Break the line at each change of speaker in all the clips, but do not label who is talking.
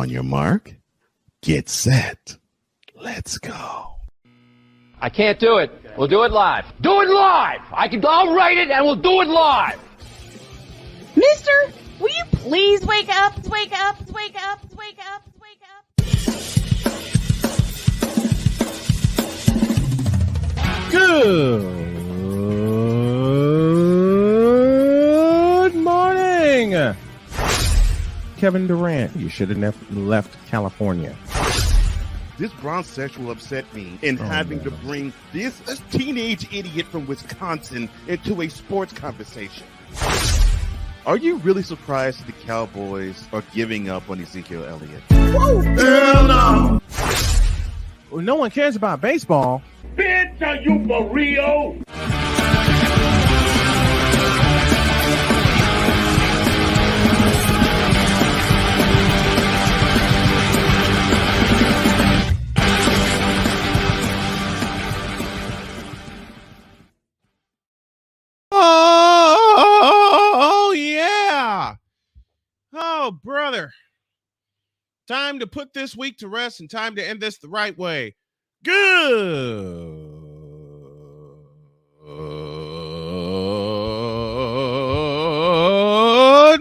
On your mark, get set. Let's go.
I can't do it. We'll do it live. Do it live! I'll write it and we'll do it live!
Mister, will you please wake up, wake up, wake up, wake up, wake up?
Good morning, Kevin Durant. You should have left California.
This bronze sexual upset me in having to bring this teenage idiot from Wisconsin into a sports conversation. Are you really surprised that the Cowboys are giving up on Ezekiel Elliott?
Whoa. Hell no! Well, no one cares about baseball.
Bitch, are you for real?
Oh, yeah. Oh, brother. Time to put this week to rest and time to end this the right way. Good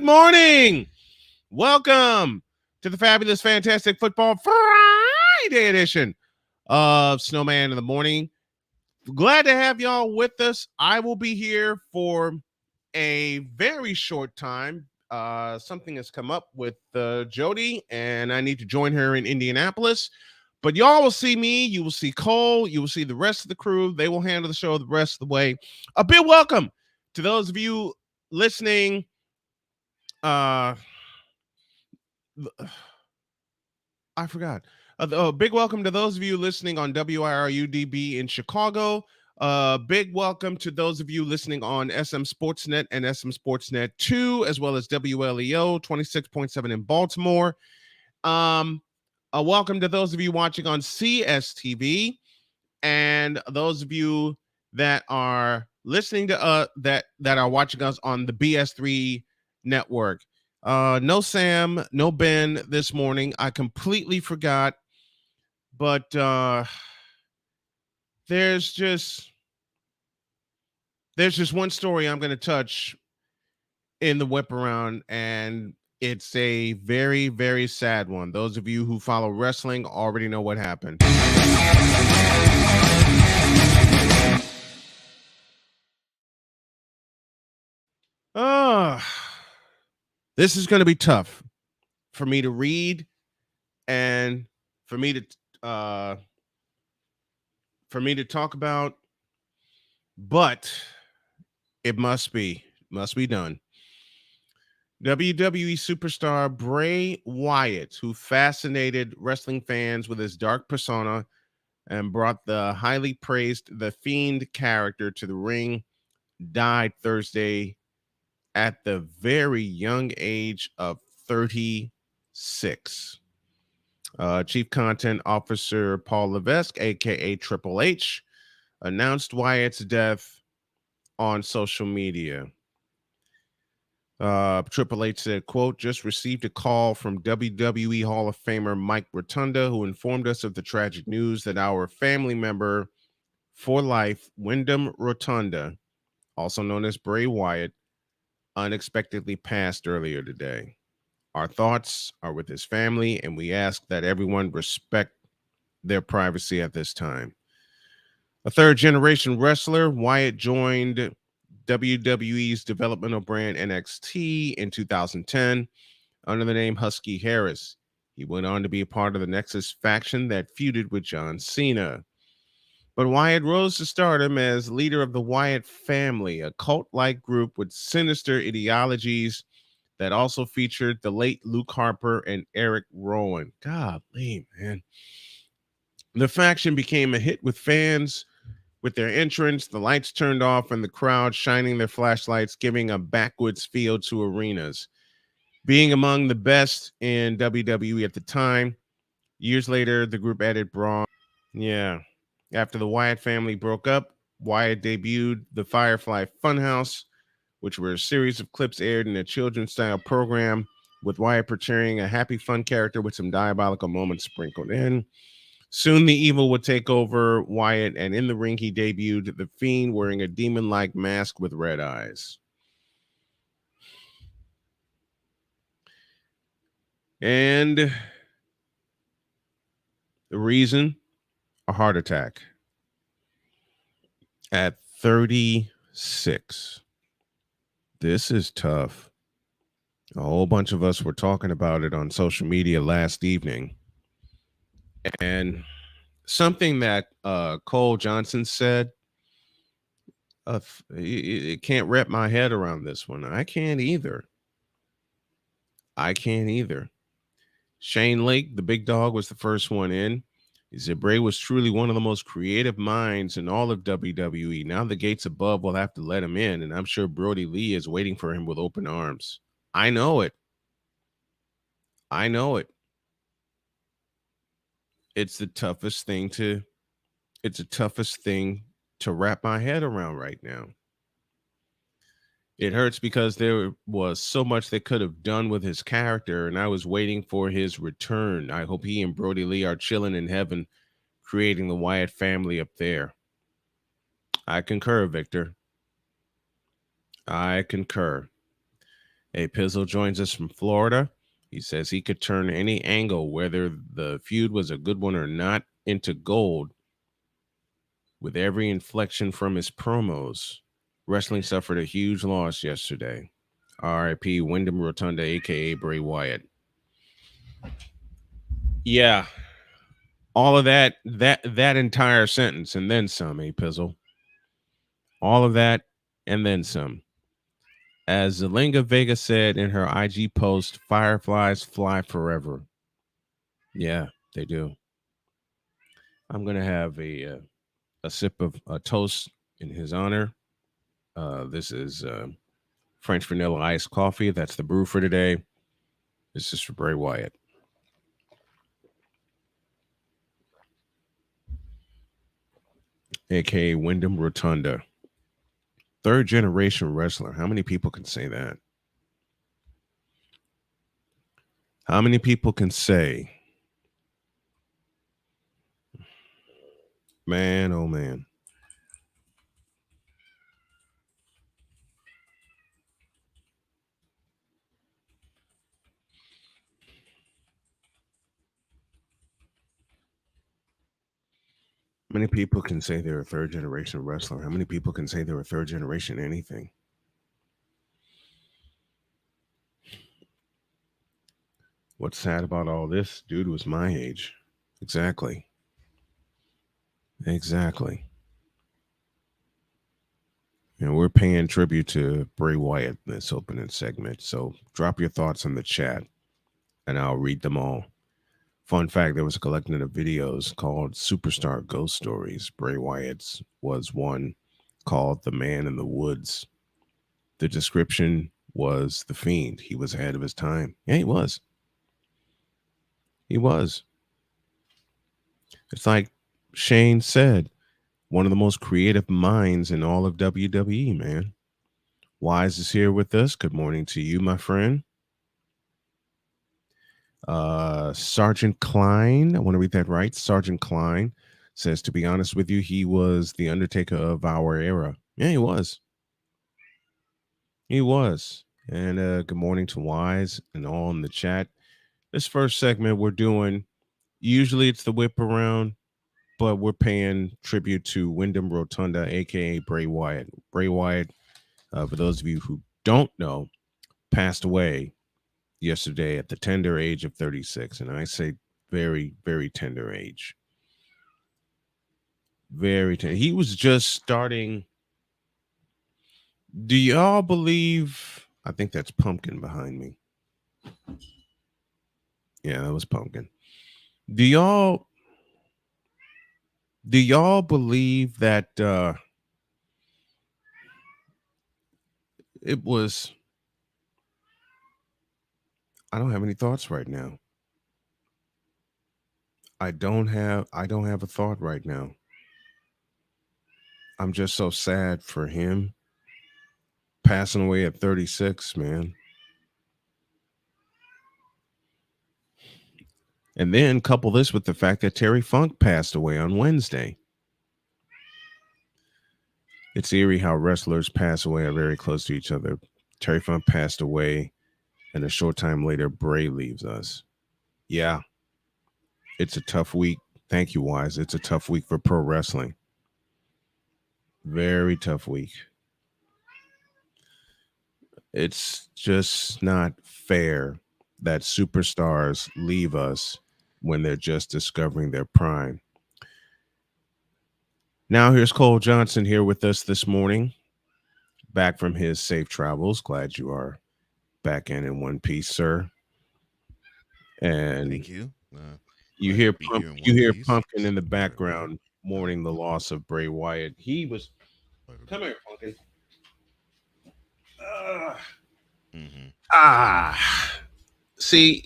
morning. Welcome to the fabulous, fantastic football Friday edition of Snowman in the Morning. Glad to have y'all with us. I will be here for a very short time. Something has come up with Jody, and I need to join her in Indianapolis. But y'all will see me. You will see Cole. You will see the rest of the crew. They will handle the show the rest of the way. A big welcome to those of you listening. I forgot. Big welcome to those of you listening on WIRUDB in Chicago. Big welcome to those of you listening on SM Sportsnet and SM Sportsnet 2, as well as WLEO 26.7 in Baltimore. A welcome to those of you watching on CSTV, and those of you that are listening to that are watching us on the BS3 network. No Sam, no Ben this morning. I completely forgot. But there's just one story I'm going to touch in the whip around, and it's a very, very sad one. Those of you who follow wrestling already know what happened. This is going to be tough for me to read and for me to talk about, but it must be done. WWE superstar Bray Wyatt, who fascinated wrestling fans with his dark persona and brought the highly praised The Fiend character to the ring, died Thursday at the very young age of 36. Chief Content Officer Paul Levesque, aka Triple H, announced Wyatt's death on social media. Triple H said, quote, "Just received a call from WWE Hall of Famer Mike Rotunda, who informed us of the tragic news that our family member for life, Wyndham Rotunda, also known as Bray Wyatt, unexpectedly passed earlier today. Our thoughts are with his family, and we ask that everyone respect their privacy at this time." A third-generation wrestler, Wyatt joined WWE's developmental brand NXT in 2010 under the name Husky Harris. He went on to be a part of the Nexus faction that feuded with John Cena. But Wyatt rose to stardom as leader of the Wyatt family, a cult-like group with sinister ideologies that also featured the late Luke Harper and Eric Rowan. Golly, man. The faction became a hit with fans. With their entrance, the lights turned off and the crowd shining their flashlights, giving a backwoods feel to arenas. Being among the best in WWE at the time, years later, the group added Braun. Yeah. After the Wyatt family broke up, Wyatt debuted the Firefly Funhouse, which were a series of clips aired in a children's style program with Wyatt portraying a happy, fun character with some diabolical moments sprinkled in. Soon the evil would take over Wyatt, and in the ring he debuted the Fiend wearing a demon-like mask with red eyes. And the reason, a heart attack at 36. This is tough. A whole bunch of us were talking about it on social media last evening. And something that Cole Johnson said, it can't wrap my head around this one. I can't either. Shane Lake, the big dog, was the first one in. He said Bray was truly one of the most creative minds in all of WWE. Now the gates above will have to let him in, and I'm sure Brody Lee is waiting for him with open arms. I know it. It's the toughest thing to wrap my head around right now. It hurts because there was so much they could have done with his character, and I was waiting for his return. I hope he and Brody Lee are chilling in heaven, creating the Wyatt family up there. I concur, Victor. I concur. A Pizzle joins us from Florida. He says he could turn any angle, whether the feud was a good one or not, into gold with every inflection from his promos. Wrestling suffered a huge loss yesterday. R.I.P. Wyndham Rotunda, a.k.a. Bray Wyatt. Yeah. All of that entire sentence and then some, Pizzle. All of that and then some. As Zelina Vega said in her IG post, fireflies fly forever. Yeah, they do. I'm going to have a sip of a toast in his honor. This is French vanilla iced coffee. That's the brew for today. This is for Bray Wyatt. A.K.A. Wyndham Rotunda. Third generation wrestler. How many people can say that? How many people can say, man, oh man. How many people can say they're a third generation wrestler? How many people can say they're a third generation anything? What's sad about all this? Dude was my age. Exactly. And we're paying tribute to Bray Wyatt in this opening segment. So drop your thoughts in the chat and I'll read them all. Fun fact, there was a collection of videos called Superstar Ghost Stories. Bray Wyatt's was one called The Man in the Woods. The description was the Fiend. He was ahead of his time. Yeah, he was. It's like Shane said, one of the most creative minds in all of WWE, man. Wize is here with us. Good morning to you, my friend. Sergeant Klein, I want to read that right. Sergeant Klein says, to be honest with you, he was the Undertaker of our era. Yeah, he was. And good morning to Wize and all in the chat. This first segment we're doing, usually it's the whip around, but we're paying tribute to Wyndham Rotunda, a.k.a. Bray Wyatt. Bray Wyatt, for those of you who don't know, passed away yesterday at the tender age of 36. And I say very, very tender age. Very tender. He was just starting. Do y'all believe? I think that's Pumpkin behind me. Yeah, that was Pumpkin. Do y'all believe that it was? I don't have any thoughts right now. I don't have a thought right now. I'm just so sad for him passing away at 36, man. And then couple this with the fact that Terry Funk passed away on Wednesday. It's eerie how wrestlers pass away are very close to each other. Terry Funk passed away, and a short time later, Bray leaves us. Yeah, it's a tough week. Thank you, Wize. It's a tough week for pro wrestling. Very tough week. It's just not fair that superstars leave us when they're just discovering their prime. Now here's Cole Johnson here with us this morning, back from his safe travels. Glad you are back in one piece, sir. And
thank you.
You hear Pumpkin in the background mourning the loss of Bray Wyatt. He was come here, Pumpkin. See,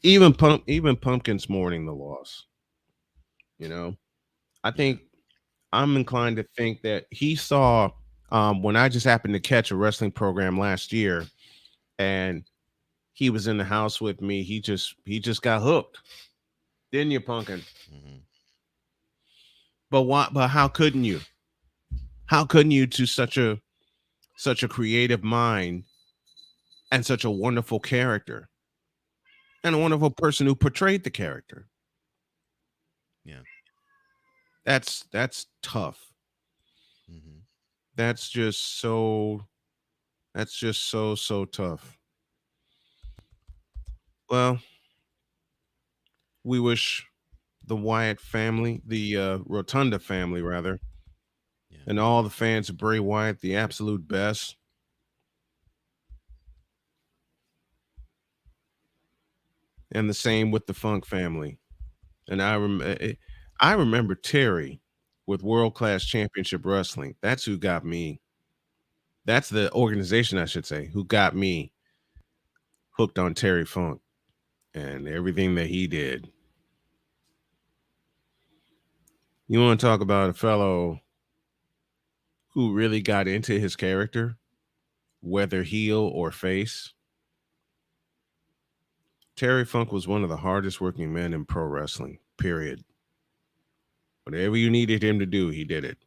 even Pumpkin's mourning the loss. You know, I think I'm inclined to think that he saw when I just happened to catch a wrestling program last year, and he was in the house with me. He just got hooked, didn't you, Pumpkin? But why? But how couldn't you? How couldn't you, to such a creative mind and such a wonderful character and a wonderful person who portrayed the character?
Yeah,
that's tough. That's just so tough. Well, we wish the Wyatt family, the Rotunda family rather, and all the fans of Bray Wyatt the absolute best. And the same with the Funk family. And I remember Terry with World Class Championship Wrestling. That's who got me. That's the organization, I should say, who got me hooked on Terry Funk and everything that he did. You want to talk about a fellow who really got into his character, whether heel or face? Terry Funk was one of the hardest working men in pro wrestling, period. Whatever you needed him to do, he did it.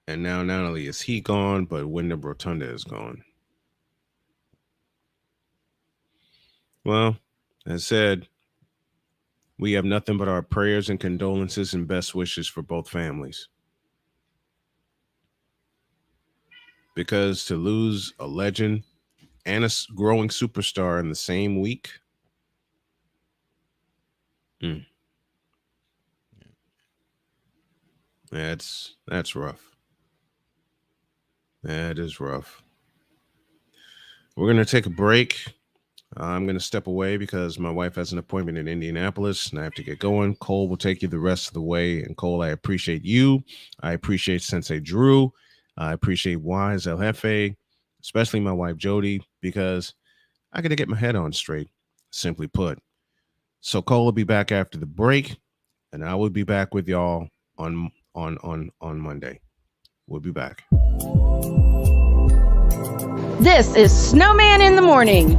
And now not only is he gone, but Wyndham Rotunda is gone. Well, as said, we have nothing but our prayers and condolences and best wishes for both families. Because to lose a legend and a growing superstar in the same week, that's rough. That is rough. We're going to take a break. I'm going to step away because my wife has an appointment in Indianapolis and I have to get going. Cole will take you the rest of the way. And Cole, I appreciate you. I appreciate Sensei Drew. I appreciate Wize El Jefe, especially my wife Jody, because I got to get my head on straight, simply put. So Cole will be back after the break, and I will be back with y'all on Monday. We'll be back.
This is Snowman in the Morning.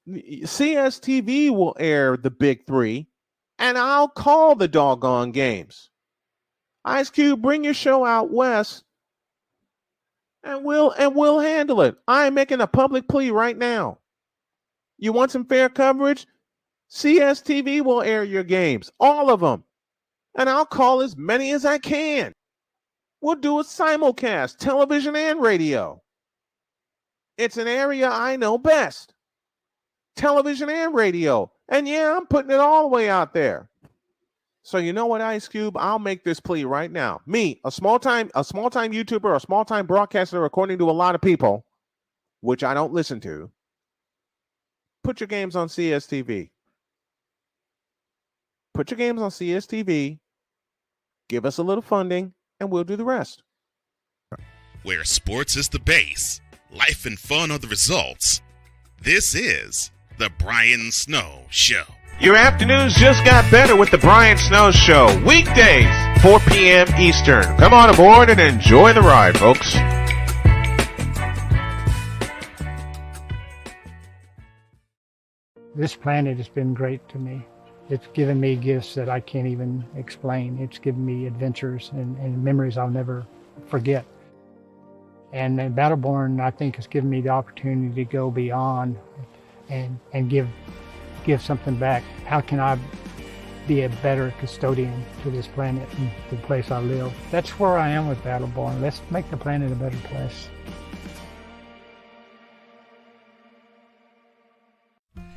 CSTV will air the Big Three, and I'll call the doggone games. Ice Cube, bring your show out west, and we'll handle it. I'm making a public plea right now. You want some fair coverage? CSTV will air your games, all of them, and I'll call as many as I can. We'll do a simulcast, television and radio. It's an area I know best. Television and radio. And yeah, I'm putting it all the way out there. So you know what, Ice Cube? I'll make this plea right now. Me, a small-time YouTuber, a small-time broadcaster, according to a lot of people, which I don't listen to, put your games on CSTV. Put your games on CSTV. Give us a little funding, and we'll do the rest.
Where sports is the base, life and fun are the results. This is the Brian Snow Show.
Your afternoons just got better with the Brian Snow Show. Weekdays, 4 p.m. Eastern. Come on aboard and enjoy the ride, folks.
This planet has been great to me. It's given me gifts that I can't even explain. It's given me adventures and memories I'll never forget. And Battleborn, I think, has given me the opportunity to go beyond and give something back. How can I be a better custodian to this planet and the place I live? That's where I am with Battleborn. Let's make the planet a better place.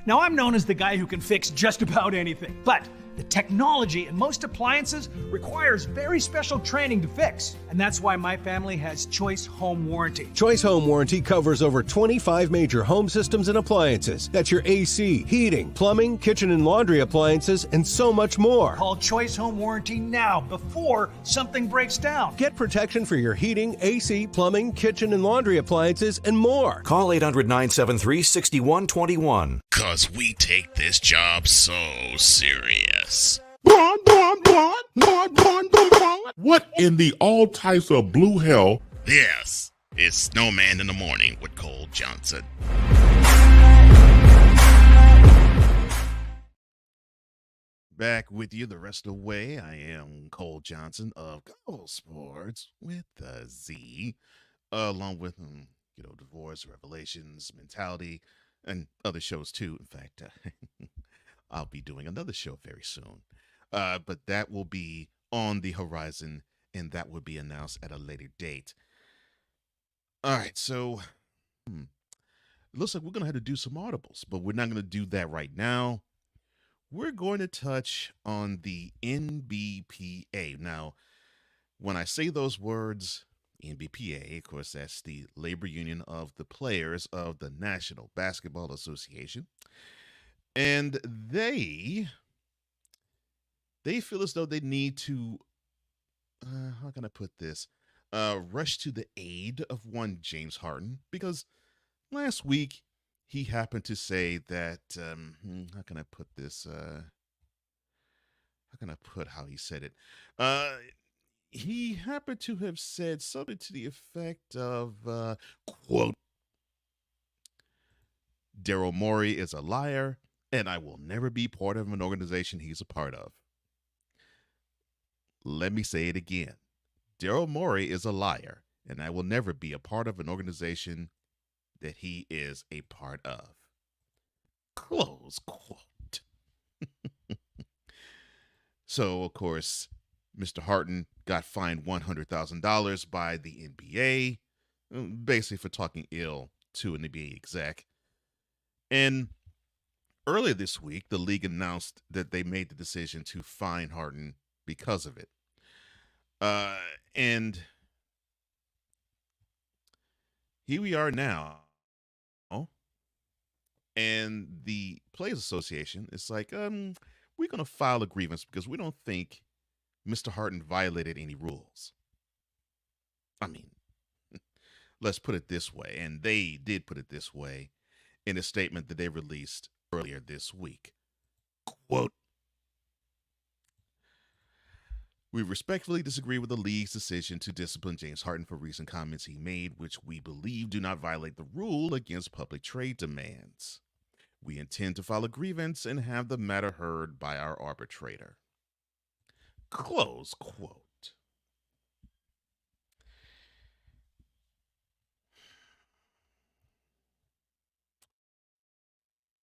Now, I'm known as the guy who can fix just about anything, but the technology in most appliances requires very special training to fix. And that's why my family has Choice Home Warranty.
Choice Home Warranty covers over 25 major home systems and appliances. That's your AC, heating, plumbing, kitchen and laundry appliances, and so much more.
Call Choice Home Warranty now before something breaks down.
Get protection for your heating, AC, plumbing, kitchen and laundry appliances, and more.
Call 800-973-6121.
Cause we take this job so serious.
What in the all types of blue hell?
Yes, it's Snowman in the Morning with Cole Johnson. Back with you the rest of the way. I am Cole Johnson of Go Sports with a Z, along with Divorce, Revelations, Mentality, and other shows too. In fact, I'll be doing another show very soon. But that will be on the horizon, and that will be announced at a later date. All right, so it looks like we're going to have to do some audibles, but we're not going to do that right now. We're going to touch on the NBPA. Now, when I say those words, NBPA, of course, that's the labor union of the players of the National Basketball Association. And they feel as though they need to, how can I put this, rush to the aid of one James Harden, because last week he happened to say that, how can I put this, how can I put how he said it? He happened to have said something to the effect of, quote, Daryl Morey is a liar, and I will never be part of an organization he's a part of. Let me say it again. Daryl Morey is a liar, and I will never be a part of an organization that he is a part of. Close quote. So, of course, Mr. Harden got fined $100,000 by the NBA, basically for talking ill to an NBA exec. And earlier this week, the league announced that they made the decision to fine Harden because of it. And here we are now. And the Players Association is like, we're going to file a grievance because we don't think Mr. Harden violated any rules. I mean, let's put it this way, and they did put it this way in a statement that they released earlier this week. Quote, we respectfully disagree with the league's decision to discipline James Harden for recent comments he made, which we believe do not violate the rule against public trade demands. We intend to file a grievance and have the matter heard by our arbitrator. Close quote.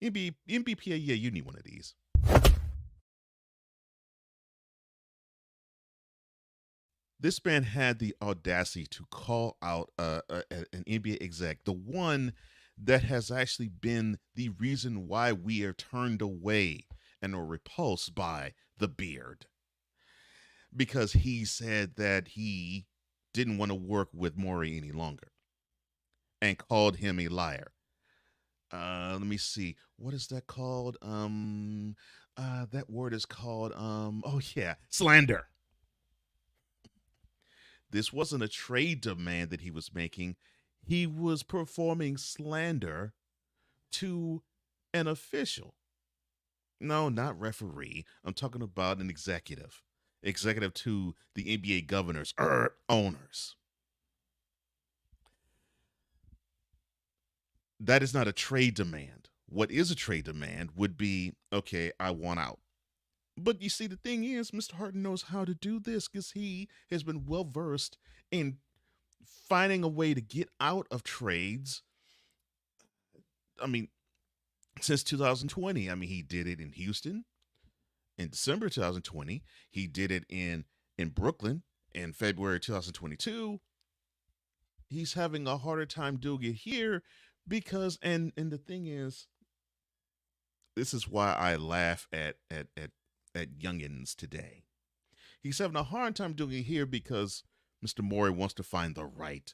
NBPA, yeah, you need one of these. This man had the audacity to call out an NBA exec, the one that has actually been the reason why we are turned away and are repulsed by the beard. Because he said that he didn't want to work with Morey any longer and called him a liar. Let me see. What is that called? That word is called, slander. This wasn't a trade demand that he was making. He was performing slander to an official. No, not referee. I'm talking about an executive. Executive to the NBA governors, owners. That is not a trade demand. What is a trade demand would be, okay, I want out. But you see, the thing is, Mr. Harden knows how to do this because he has been well versed in finding a way to get out of trades. I mean, since 2020. I mean, he did it in Houston in December 2020. He did it in Brooklyn in February 2022. He's having a harder time doing it here because, and the thing is, this is why I laugh at youngins today. He's having a hard time doing it here because Mr. Morey wants to find the right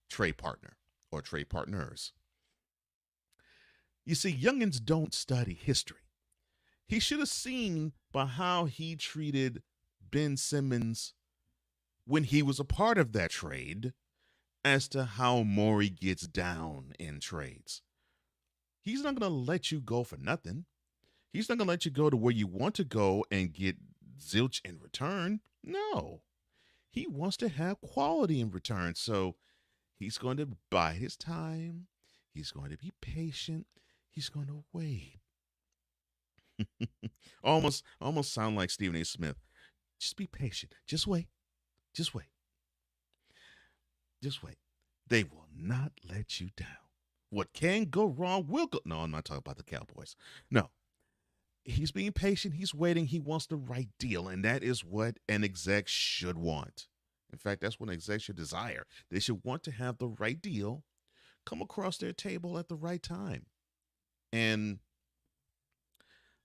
trade partner or trade partners. You see, youngins don't study history. He should have seen by how he treated Ben Simmons when he was a part of that trade as to how Morey gets down in trades. He's not going to let you go for nothing. He's not going to let you go to where you want to go and get zilch in return. No. He wants to have quality in return. So he's going to bide his time. He's going to be patient. He's going to wait. almost sound like Stephen A. Smith. Just be patient. Just wait. Just wait. Just wait. They will not let you down. What can go wrong will go. No, I'm not talking about the Cowboys. No. He's being patient. He's waiting. He wants the right deal. And that is what an exec should want. In fact, that's what an exec should desire. They should want to have the right deal come across their table at the right time. And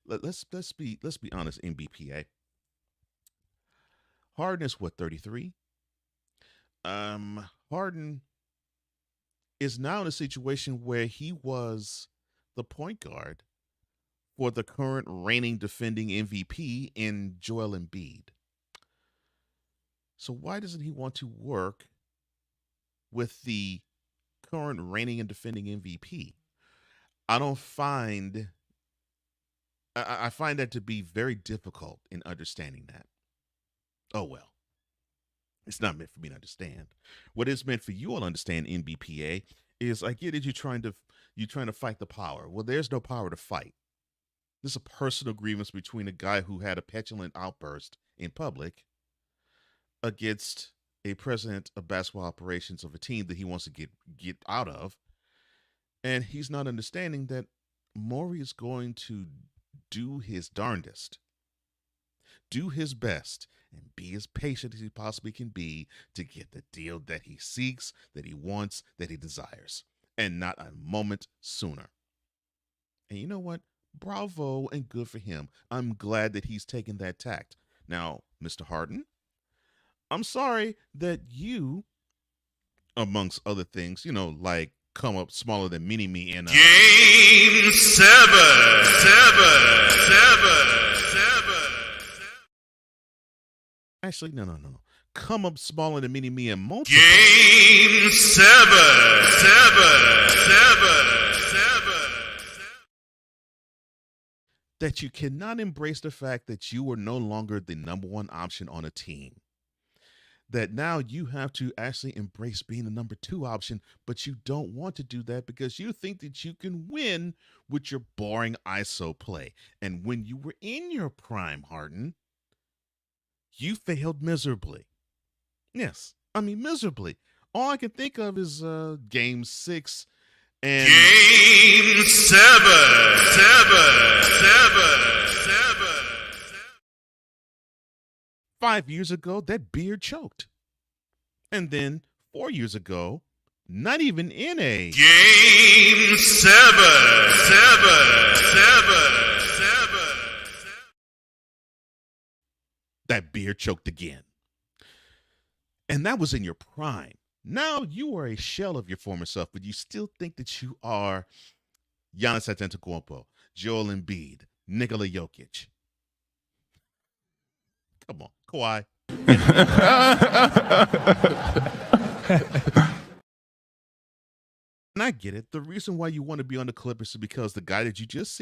let's be honest, NBPA. Harden is what, 33? Harden is now in a situation where he was the point guard for the current reigning defending MVP in Joel Embiid. So why doesn't he want to work with the current reigning and defending MVP? I find that to be very difficult in understanding that. Oh, well. It's not meant for me to understand. What is meant for you all to understand, NBPA, is I get it. You're trying to fight the power. Well, there's no power to fight. This is a personal grievance between a guy who had a petulant outburst in public against a president of basketball operations of a team that he wants to get out of. And he's not understanding that Morey is going to do his darndest, do his best, and be as patient as he possibly can be to get the deal that he seeks, that he wants, that he desires, and not a moment sooner. And you know what? Bravo and good for him. I'm glad that he's taken that tact. Now, Mr. Harden, I'm sorry that you, amongst other things, like come up smaller than Mini-Me in
Game 7.
Actually, no. Come up smaller than Mini-Me in multiple.
Game 7.
That you cannot embrace the fact that you are no longer the number one option on a team. That now you have to actually embrace being the number two option, but you don't want to do that because you think that you can win with your boring ISO play. And when you were in your prime, Harden, you failed miserably. Yes, I mean miserably. All I can think of is Game 6 and
Game 7.
5 years ago, that beard choked. And then 4 years ago, not even in a
Game 7.
That beard choked again. And that was in your prime. Now you are a shell of your former self, but you still think that you are Giannis Antetokounmpo, Joel Embiid, Nikola Jokic. Come on, Kawhi. And I get it. The reason why you want to be on the Clippers is because the guy that you just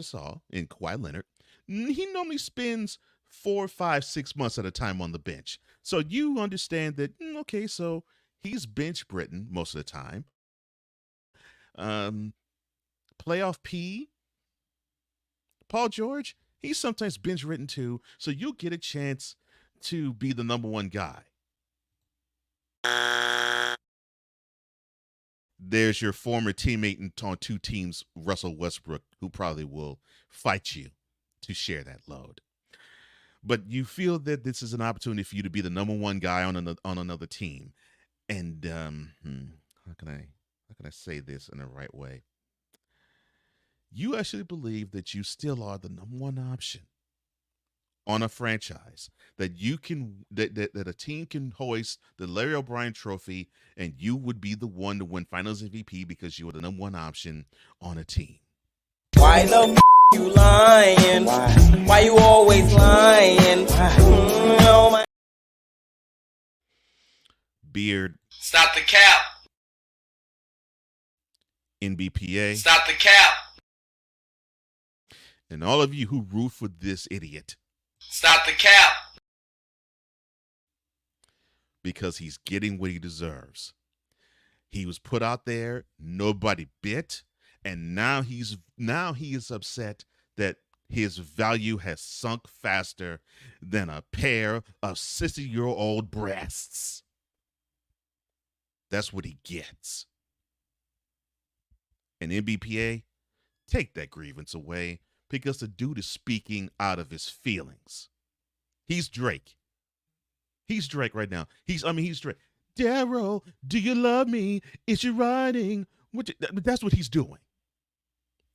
saw in Kawhi Leonard, he normally spends 4, 5, 6 months at a time on the bench. So you understand that, okay, so he's bench Britain most of the time. Playoff P, Paul George, he's sometimes bench written too. So you'll get a chance to be the number one guy. There's your former teammate on 2 teams, Russell Westbrook, who probably will fight you to share that load. But you feel that this is an opportunity for you to be the number one guy on another team. And how can I say this in the right way? You actually believe that you still are the number one option on a franchise, that you can that a team can hoist the Larry O'Brien trophy, and you would be the one to win Finals MVP because you were the number one option on a team.
Why the you lying? Why you always lying? Oh my.
Beard.
Stop the cap.
NBPA.
Stop the cap.
And all of you who root for this idiot.
Stop the cap.
Because he's getting what he deserves. He was put out there, nobody bit, and now he is upset that his value has sunk faster than a pair of 60-year-old breasts. That's what he gets. And NBPA, take that grievance away, because the dude is speaking out of his feelings. He's Drake. He's Drake right now. He's Drake. Daryl, do you love me? Is you riding? That's what he's doing.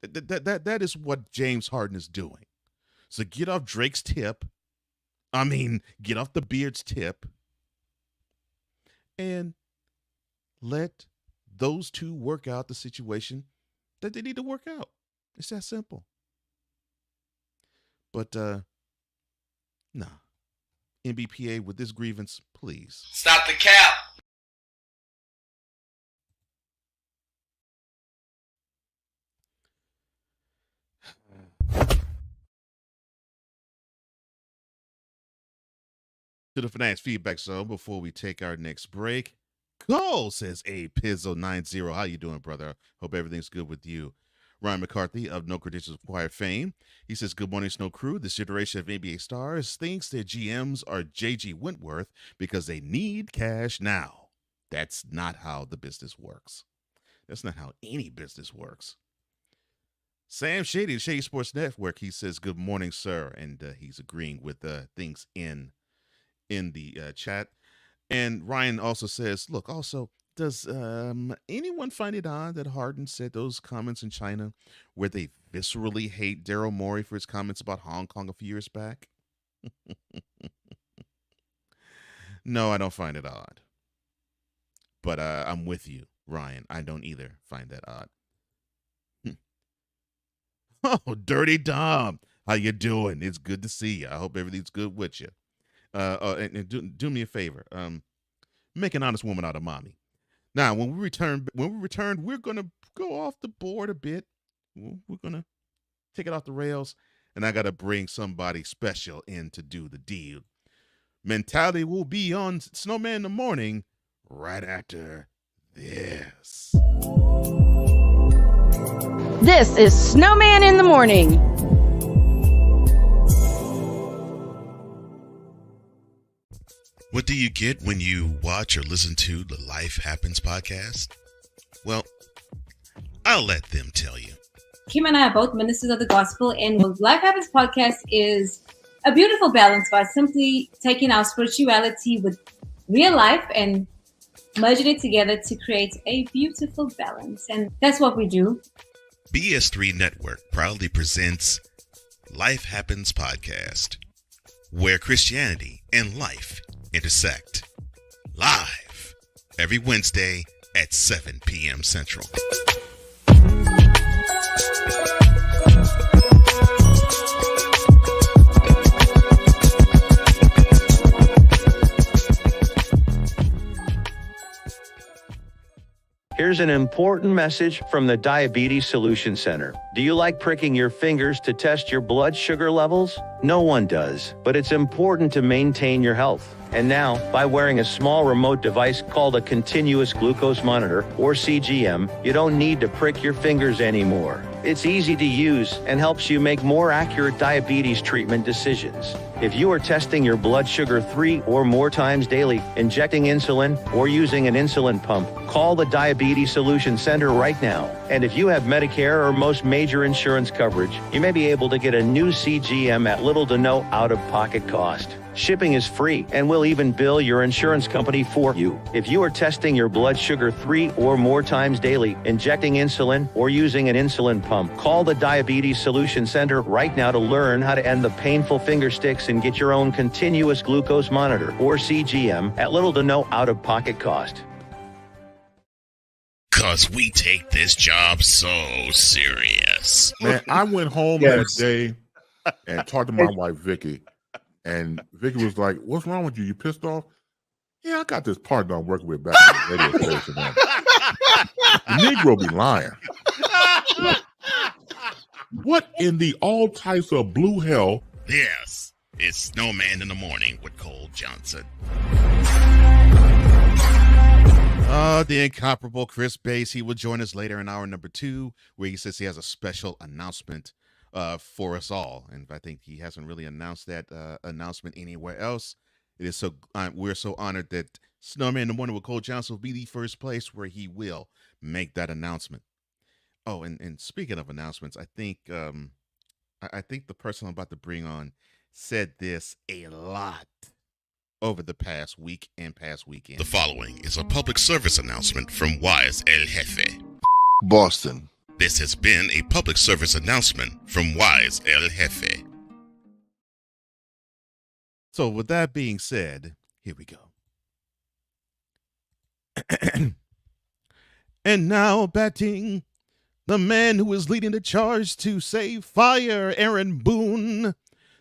That is what James Harden is doing. So get off Drake's tip. Get off the Beard's tip. And let those two work out the situation that they need to work out. It's that simple. But, nah. NBPA, with this grievance, please.
Stop the cap.
To the Fanatics Feedback Zone before we take our next break. Cole says, "Hey, Pizzo90, how you doing, brother? Hope everything's good with you." Ryan McCarthy of No Credentials Acquired fame. He says, "Good morning, Snow Crew. This generation of NBA stars thinks their GMs are J.G. Wentworth because they need cash now. That's not how the business works. That's not how any business works." Sam Shady, the Shady Sports Network, he says, "Good morning, sir." And he's agreeing with things in the chat. And Ryan also says, "Look, also, does anyone find it odd that Harden said those comments in China where they viscerally hate Daryl Morey for his comments about Hong Kong a few years back?" No, I don't find it odd. But I'm with you, Ryan. I don't either find that odd. Oh, Dirty Dom. How you doing? It's good to see you. I hope everything's good with you. And do me a favor. Make an honest woman out of mommy. Now, when we return, we're gonna go off the board a bit. We're gonna take it off the rails, and I gotta bring somebody special in to do the deal. Mentality will be on Snowman in the morning right after this.
This is Snowman in the Morning.
What do you get when you watch or listen to the Life Happens podcast? Well, I'll let them tell you.
Kim and I are both ministers of the gospel, and what Life Happens podcast is a beautiful balance by simply taking our spirituality with real life and merging it together to create a beautiful balance. And that's what we do.
BS3 Network proudly presents Life Happens podcast, where Christianity and life intersect. Live every Wednesday at 7 p.m. Central.
Here's Here's an important message from the Diabetes Solution Center. Do you like pricking your fingers to test your blood sugar levels? No one does, but it's important to maintain your health. And now, by wearing a small remote device called a continuous glucose monitor, or CGM, you don't need to prick your fingers anymore. It's easy to use and helps you make more accurate diabetes treatment decisions. If you are testing your blood sugar 3 or more times daily, injecting insulin, or using an insulin pump, call the Diabetes Solution Center right now. And if you have Medicare or most major insurance coverage, you may be able to get a new CGM at little to no out-of-pocket cost. Shipping is free, and we'll even bill your insurance company for you. If you are testing your blood sugar 3 or more times daily, injecting insulin, or using an insulin pump, call the Diabetes Solution Center right now to learn how to end the painful finger sticks and get your own continuous glucose monitor, or CGM, at little to no out-of-pocket cost.
'Cause we take this job so serious.
Man, I went home that day and talked to my wife, Vicky. And Vicky was like, "What's wrong with you? You pissed off?" "Yeah, I got this partner I'm working with back in the radio station. Man. The Negro be lying." What in the all types of blue hell?
Yes, it's Snowman in the Morning with Cole Johnson.
The incomparable Chris Bass. He will join us later in hour number 2, where he says he has a special announcement for us all. And I think he hasn't really announced that announcement anywhere else. It is so we're so honored that Snowman in the Morning with Cole Johnson will be the first place where he will make that announcement. Oh, and speaking of announcements, I think the person I'm about to bring on said this a lot over the past week and past weekend.
The following is a public service announcement from Wize El Jefe,
Boston.
This has been a public service announcement from Wize El Jefe.
So with that being said, here we go. And now batting, the man who is leading the charge to save fire, Aaron Boone,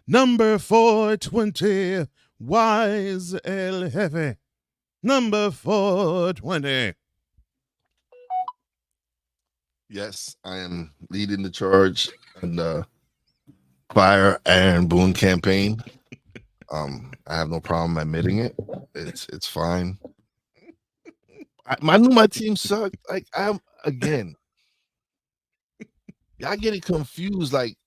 number 420, Wize El Jefe, number 420.
Yes, I am leading the charge in the Fire Aaron Boone campaign. I have no problem admitting it. It's fine. I knew my team sucked. Like y'all getting confused. Like,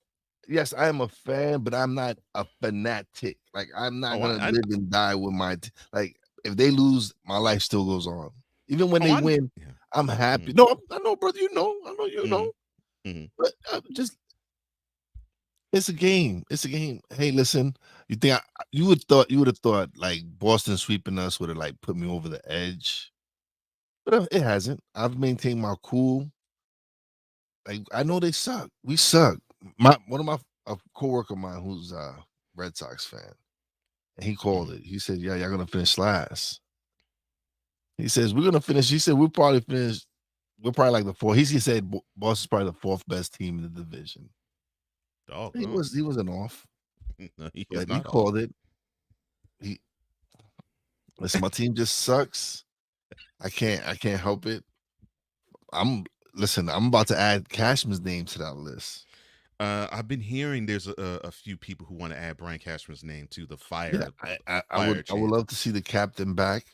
yes, I am a fan, but I'm not a fanatic. Like, I'm not gonna live and die with my like. If they lose, my life still goes on. Even when they win, I'm happy.
Mm-hmm.
No, I know, brother. You know, I know you know.
Mm-hmm.
But just, it's a game. It's a game. Hey, listen. You think you would have thought like Boston sweeping us would have like put me over the edge, but it hasn't. I've maintained my cool. Like, I know they suck. We suck. One of a coworker of mine who's a Red Sox fan, and he called it. He said, "Yeah, y'all gonna finish last." He says, "We're gonna finish." He said, "We'll probably finish. We're probably like the fourth." He said, "Boston's probably the 4th best team in the division."
Oh,
he wasn't off.
No, he
called it. Listen, my team just sucks. I can't help it. I'm about to add Cashman's name to that list.
I've been hearing there's a few people who want to add Brian Cashman's name to the fire.
Yeah, I would love to see the captain back.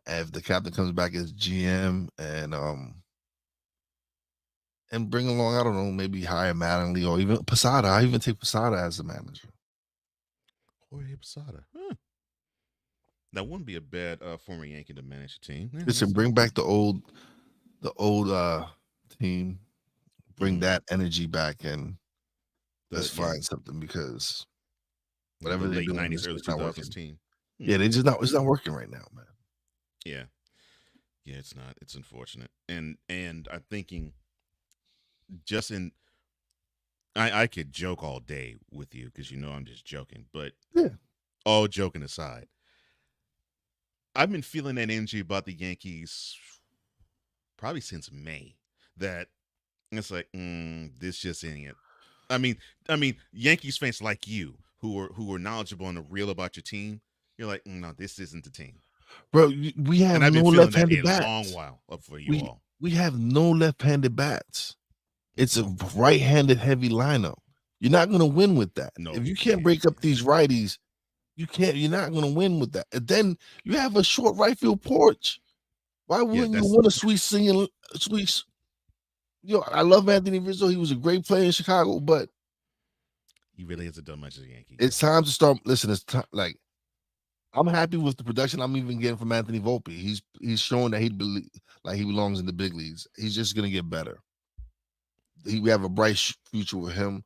If the captain comes back as GM and bring along, I don't know, maybe hire Mattingly or even Posada. I even take Posada as the manager.
Jorge Posada. That wouldn't be a bad former Yankee to manage a team. Yeah,
listen, bring back the old team. Bring that energy back and let's find something, because whatever
the
they're
late
doing,
90s, early 2000s team.
Yeah, it's not working right now, man.
Yeah, it's not. It's unfortunate, and I'm thinking, just in, I could joke all day with you because I'm just joking, but all joking aside, I've been feeling that energy about the Yankees probably since May. That it's like, this just ain't it. I mean, Yankees fans like you who are knowledgeable and real about your team, you're like, no, this isn't the team.
Bro, we have
and I've been
no
feeling
left-handed
that a
bats.
long while up for you all.
we have no left-handed bats. It's a right-handed heavy lineup. You're not going to win with that.
No,
If you can't break up these righties, you're not going to win with that. And then you have a short right field porch. Why wouldn't you want a sweet singing? I love Anthony Rizzo. He was a great player in Chicago, but
he really hasn't done much as a Yankee.
It's time to start. Listen, it's time. Like, I'm happy with the production I'm even getting from Anthony Volpe. He's showing that he belongs in the big leagues. He's just gonna get better. We have a bright future with him.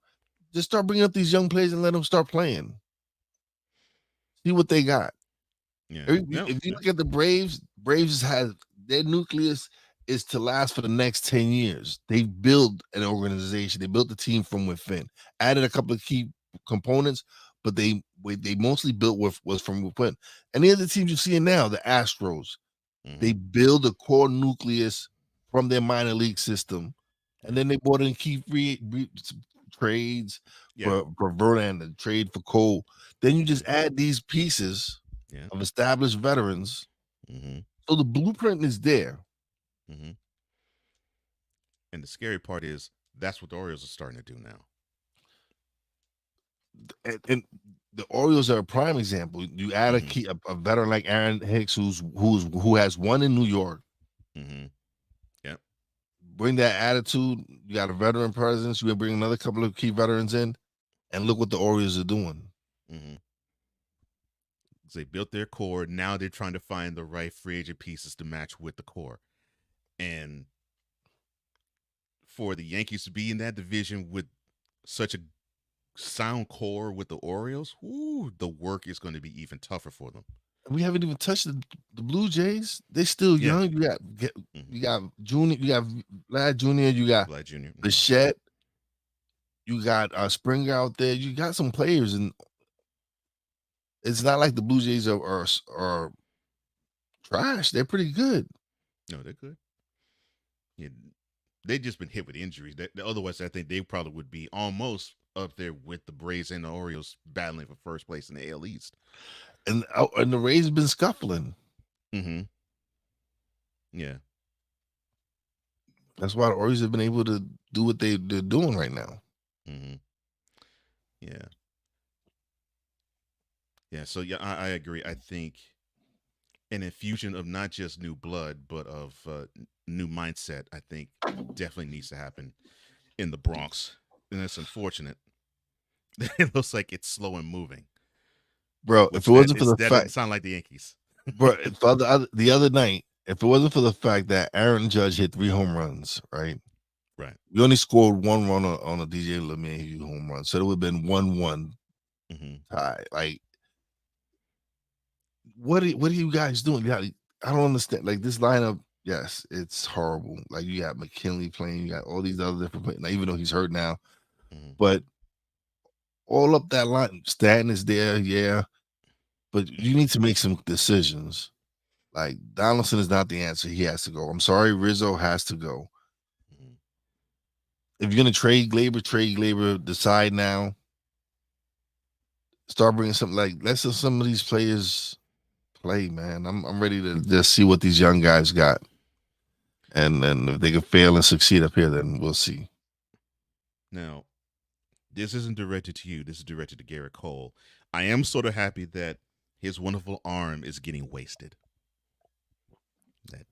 Just start bringing up these young players and let them start playing. See what they got.
Yeah.
If you look at the Braves has their nucleus is to last for the next 10 years. They built an organization. They built the team from within. Added a couple of key components, but they mostly built was from within. Any of the teams you're seeing now, the Astros, they build a core nucleus from their minor league system, and then they brought in key free trades for Verlander, the trade for Cole. Then you just add these pieces of established veterans. So the blueprint is there.
And the scary part is that's what the Orioles are starting to do now.
And the Orioles are a prime example. You add a veteran like Aaron Hicks, who has won in New York.
Yep.
Bring that attitude. You got a veteran presence. You bring another couple of key veterans in, and look what the Orioles are doing.
They built their core. Now they're trying to find the right free agent pieces to match with the core. And for the Yankees to be in that division with such a sound core with the Orioles, the work is going to be even tougher for them.
We haven't even touched the Blue Jays. They're still young. You got Junior, you got Vlad Jr., you got
Vlad Jr.,
Bichette, you got Springer out there. You got some players, and it's not like the Blue Jays are trash. They're pretty good.
No, they're good. Yeah, they've just been hit with injuries. Otherwise, I think they probably would be almost up there with the Braves and the Orioles battling for first place in the AL East.
And the Rays have been scuffling.
Yeah.
That's why the Orioles have been able to do what they're doing right now.
Yeah. Yeah, so I agree. I think an infusion of not just new blood, but of new mindset, I think definitely needs to happen in the Bronx. And it's unfortunate. It looks like it's slow and moving.
Bro, if it wasn't for the
that
fact,
doesn't sound like the Yankees.
bro, the other night, if it wasn't for the fact that Aaron Judge hit 3 home runs, right?
Right.
We only scored 1 run on a DJ LeMahieu home run, so it would have been 1-1 tie. Like, what are you guys doing? I don't understand. Like, this lineup, yes, it's horrible. Like, you got McKinley playing, you got all these other different players, now, even though he's hurt now, but all up that line, Stanton is there, but you need to make some decisions. Like, Donaldson is not the answer. He has to go. I'm sorry, Rizzo has to go. If you're gonna trade Glaber, decide now. Start bringing something like, let's let some of these players play, man. I'm ready to just see what these young guys got, and then if they can fail and succeed up here, then we'll see.
Now, this isn't directed to you. This is directed to Garrett Cole. I am sort of happy that his wonderful arm is getting wasted. That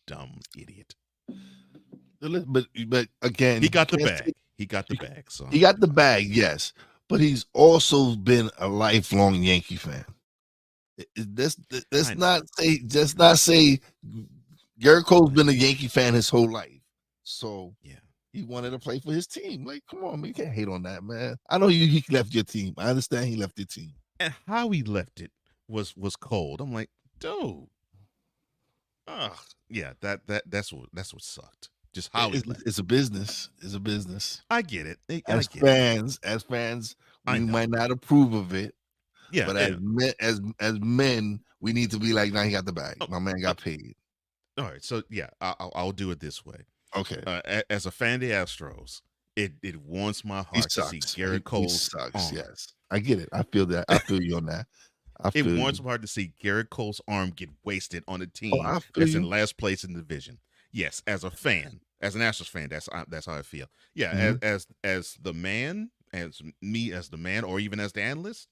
dumb idiot.
But again,
he got the bag. He got the bag. So
he got the bag, yes. But he's also been a lifelong Yankee fan. Let's not say Garrett Cole's been a Yankee fan his whole life. So he wanted to play for his team. Like, come on, man, you can't hate on that, man. I know he left your team. I understand he left your team.
And how he left it was cold. I'm like, dude. Yeah, that's what sucked. Just how
it's a business. It's a business.
I get it.
As fans, we might not approve of it.
Yeah,
but as men, we need to be like, nah, he got the bag. My man got paid.
All right, so yeah, I'll do it this way.
Okay.
As a fan of the Astros, it warms my heart to see Garrett Cole sucks.
Yes, I get it. I feel that. I feel you on that.
It warms my heart to see Garrett Cole's arm get wasted on a team that's in last place in the division. Yes, as a fan, as an Astros fan, that's how I feel. Yeah, as the man, as me as the man, or even as the analyst.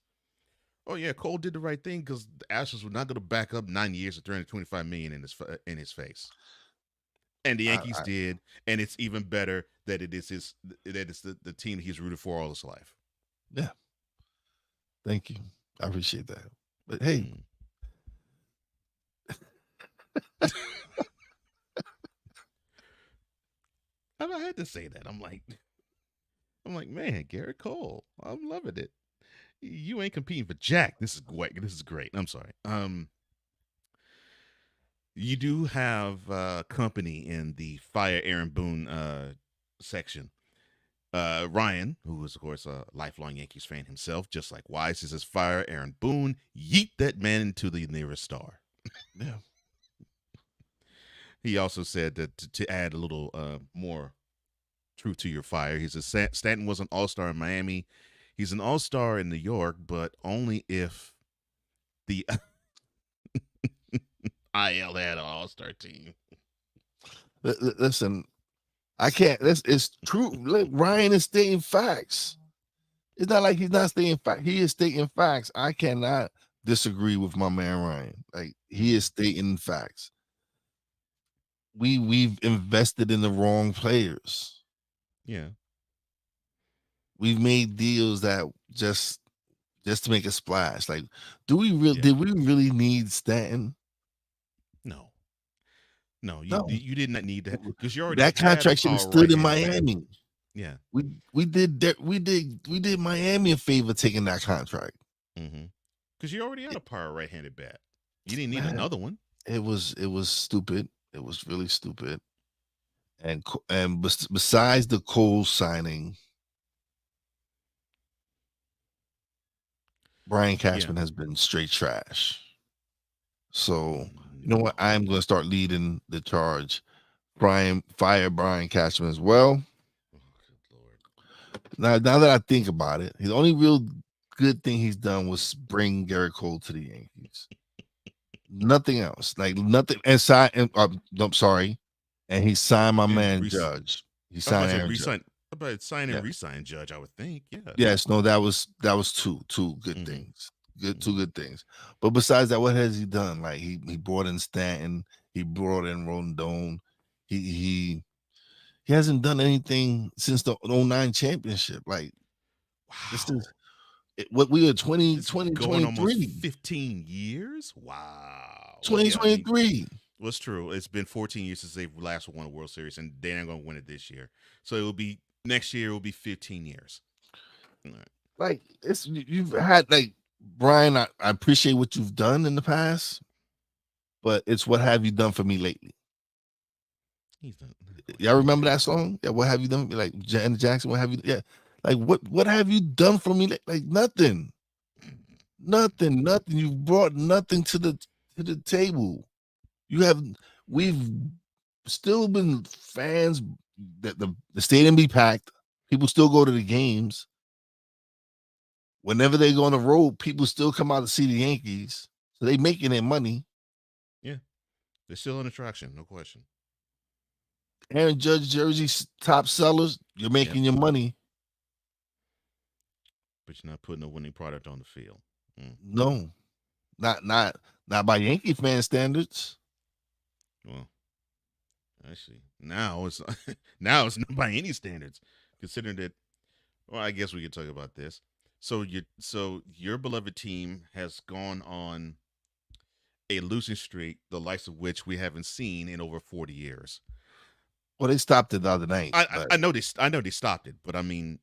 Oh yeah, Cole did the right thing because the Astros were not going to back up 9 years of 325 million in his face, and the Yankees did, and it's even better that it's the team he's rooted for all his life.
Yeah, thank you, I appreciate that. But hey.
I had to say that. I'm like, man, Garrett Cole, I'm loving it. You ain't competing for Jack. This is great. This is great. I'm sorry. You do have company in the Fire Aaron Boone section. Ryan, who is of course a lifelong Yankees fan himself, just like Wize, says, "Fire Aaron Boone, yeet that man into the nearest star."
Yeah.
He also said that to add a little more truth to your fire, he says Stanton was an all-star in Miami. He's an all-star in New York, but only if the IL had an all-star team.
Listen, I can't. It's true. Look, Ryan is stating facts. It's not like he's not stating facts. He is stating facts. I cannot disagree with my man Ryan. Like, he is stating facts. We've invested in the wrong players.
Yeah.
We've made deals that just to make a splash. Like, did we really need Stanton?
No, you did not need that because you already
that contract should have stood in Miami.
Yeah,
we did Miami a favor taking that contract.
Because you already had a power right-handed bat. You didn't need another one.
It was stupid. It was really stupid. And besides the Cole signing, Brian Cashman has been straight trash. So, you know what? I'm going to start leading the charge. Fire Brian Cashman as well. Now that I think about it, the only real good thing he's done was bring Garrett Cole to the Yankees. Nothing else. Like, nothing. I'm sorry. And he signed my man Judge. He signed Aaron Judge.
About sign and re-sign Judge, I would think. Yeah.
Yes, no, that was two good things. Two good things. But besides that, what has he done? Like, he brought in Stanton, he brought in Rondon. He hasn't done anything since the 09 championship. Like, wow. This is what we are 2023.
15 years? Wow.
2023.
Well, it's true. It's been 14 years since they've last won a World Series, and they're not going to win it this year. So it will be next year. It will be 15 years. All right.
Like, you've had, like, Brian, I appreciate what you've done in the past, but it's what have you done for me lately? Y'all remember that song? Yeah, what have you done? Like Janet Jackson, what have you? Yeah, like what have you done for me? Like nothing. You've brought nothing to the table. We've still been fans that the stadium be packed. People still go to the games. Whenever they go on the road, people still come out to see the Yankees. So they making their money.
Yeah. They're still an attraction, no question.
Aaron Judge jerseys, top sellers, you're making your money.
But you're not putting a winning product on the field.
No. Not by Yankee fan standards.
Well, actually, now it's not by any standards, considering that. Well, I guess we could talk about this. So your beloved team has gone on a losing streak, the likes of which we haven't seen in over 40 years.
Well, they stopped it the other night.
I know they stopped it, but I mean,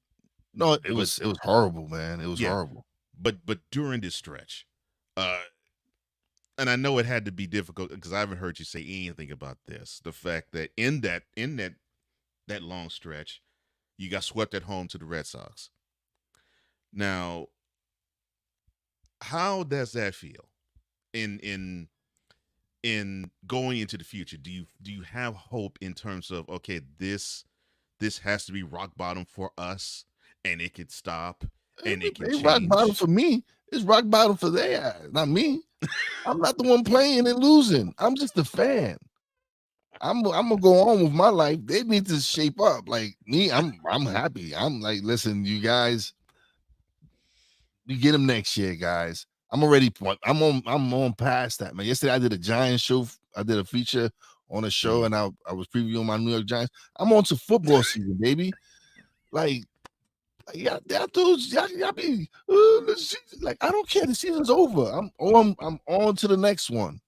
no, it was horrible, man. It was horrible.
But during this stretch, and I know it had to be difficult because I haven't heard you say anything about this. The fact that in that long stretch, you got swept at home to the Red Sox. Now, how does that feel in going into the future? Do you have hope in terms of, okay, this has to be rock bottom for us and it could stop and it can change?
Rock bottom for me. It's rock bottom for their ass, not me. I'm not the one playing and losing. I'm just a fan. I'm gonna go on with my life. They need to shape up. Like me, I'm happy. I'm like, listen, you guys, we get them next year, guys. I'm on past that, man. Yesterday I did a Giants show. I did a feature on a show, and I was previewing my New York Giants. I'm on to football season, baby. Like y'all be the season, like I don't care. The season's over. I'm on to the next one.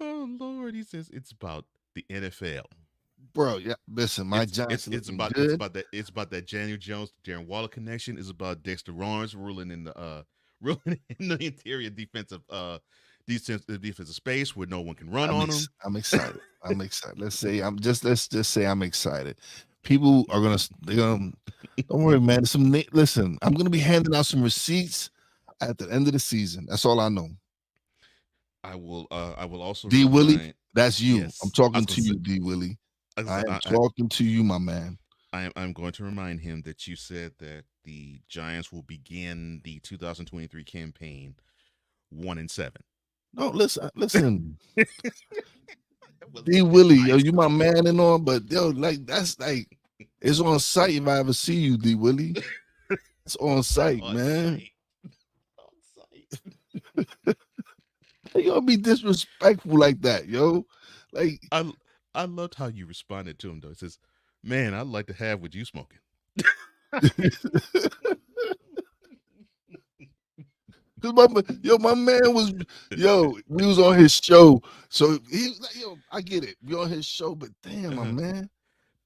Oh Lord, he says it's about the NFL.
Bro, yeah, listen, my Giants.
It's about that Daniel Jones, Darren Waller connection. It's about Dexter Lawrence ruling in the interior defensive space where no one can run on him.
I'm excited. Let's just say I'm excited. People are they're gonna. Don't worry, man. Listen, I'm gonna be handing out some receipts at the end of the season. That's all I know.
I will also
D Willie. That's you.
Yes,
I'm talking to you, D Willie. I am talking to you, my man.
I'm going to remind him that you said that the Giants will begin the 2023 campaign 1-7.
No, listen. D Willie, yo, you my man and all, but yo, like that's like it's on site if I ever see you, D Willie. It's on site, man. On site. You don't be disrespectful like that, yo. Like
I loved how you responded to him though. It says, "Man, I'd like to have what you smoking."
Cause my man was, we was on his show, so he was like, I get it, we on his show, but damn, my man,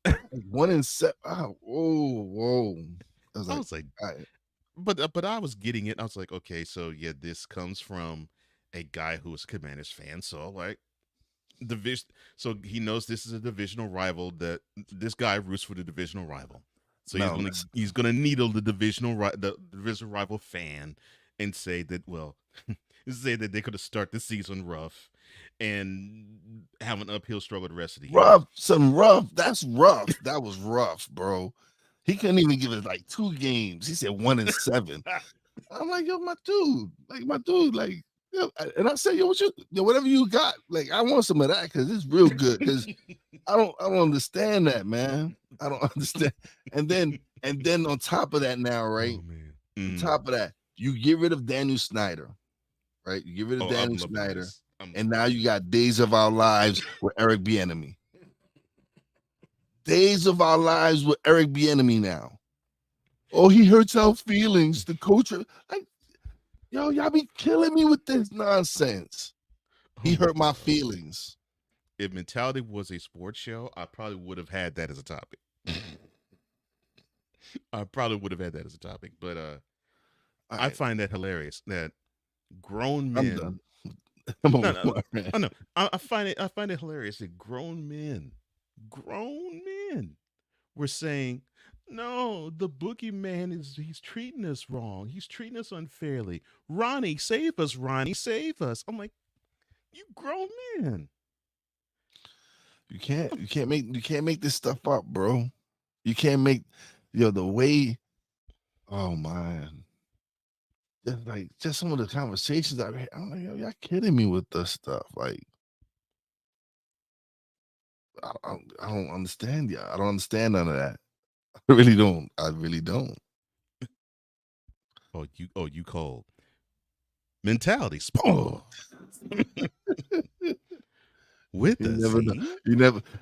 like 1-7. Oh, whoa. I was like, all right.
But I was getting it. I was like, okay, so yeah, this comes from a guy who is a Commanders fan, so like division. So he knows this is a divisional rival. That this guy roots for the divisional rival. So he's gonna needle the divisional rival fan and say that say that they could have started the season rough and have an uphill struggle the rest of the year.
Rough. That's rough. That was rough, bro. He couldn't even give it like 2 games. He said 1-7. I'm like, my dude, and I said, whatever you got, like, I want some of that because it's real good. Because I don't understand that, man. I don't understand. And then on top of that, now, right?
Oh, man.
On top of that, you get rid of Daniel Snyder, right? You get rid of Daniel Snyder, and now you got Days of Our Lives with Eric Bieniemy. Days of Our Lives with Eric Bieniemy now. Oh, he hurts our feelings. The coach, like, y'all be killing me with this nonsense. He hurt my feelings.
If Mentality was a sports show, I probably would have had that as a topic. But I find that hilarious that grown men. I find it hilarious that grown men were saying, no, the boogeyman he's treating us wrong. He's treating us unfairly. Ronnie, save us, Ronnie, save us. I'm like, you grown men.
You can't make this stuff up, bro. You can't make the way. Oh man. Just some of the conversations I've had. I'm like, y'all kidding me with this stuff. Like, I don't understand y'all. I don't understand none of that. I really don't.
Oh, you cold. Mentality sport. With
you
us.
Never know.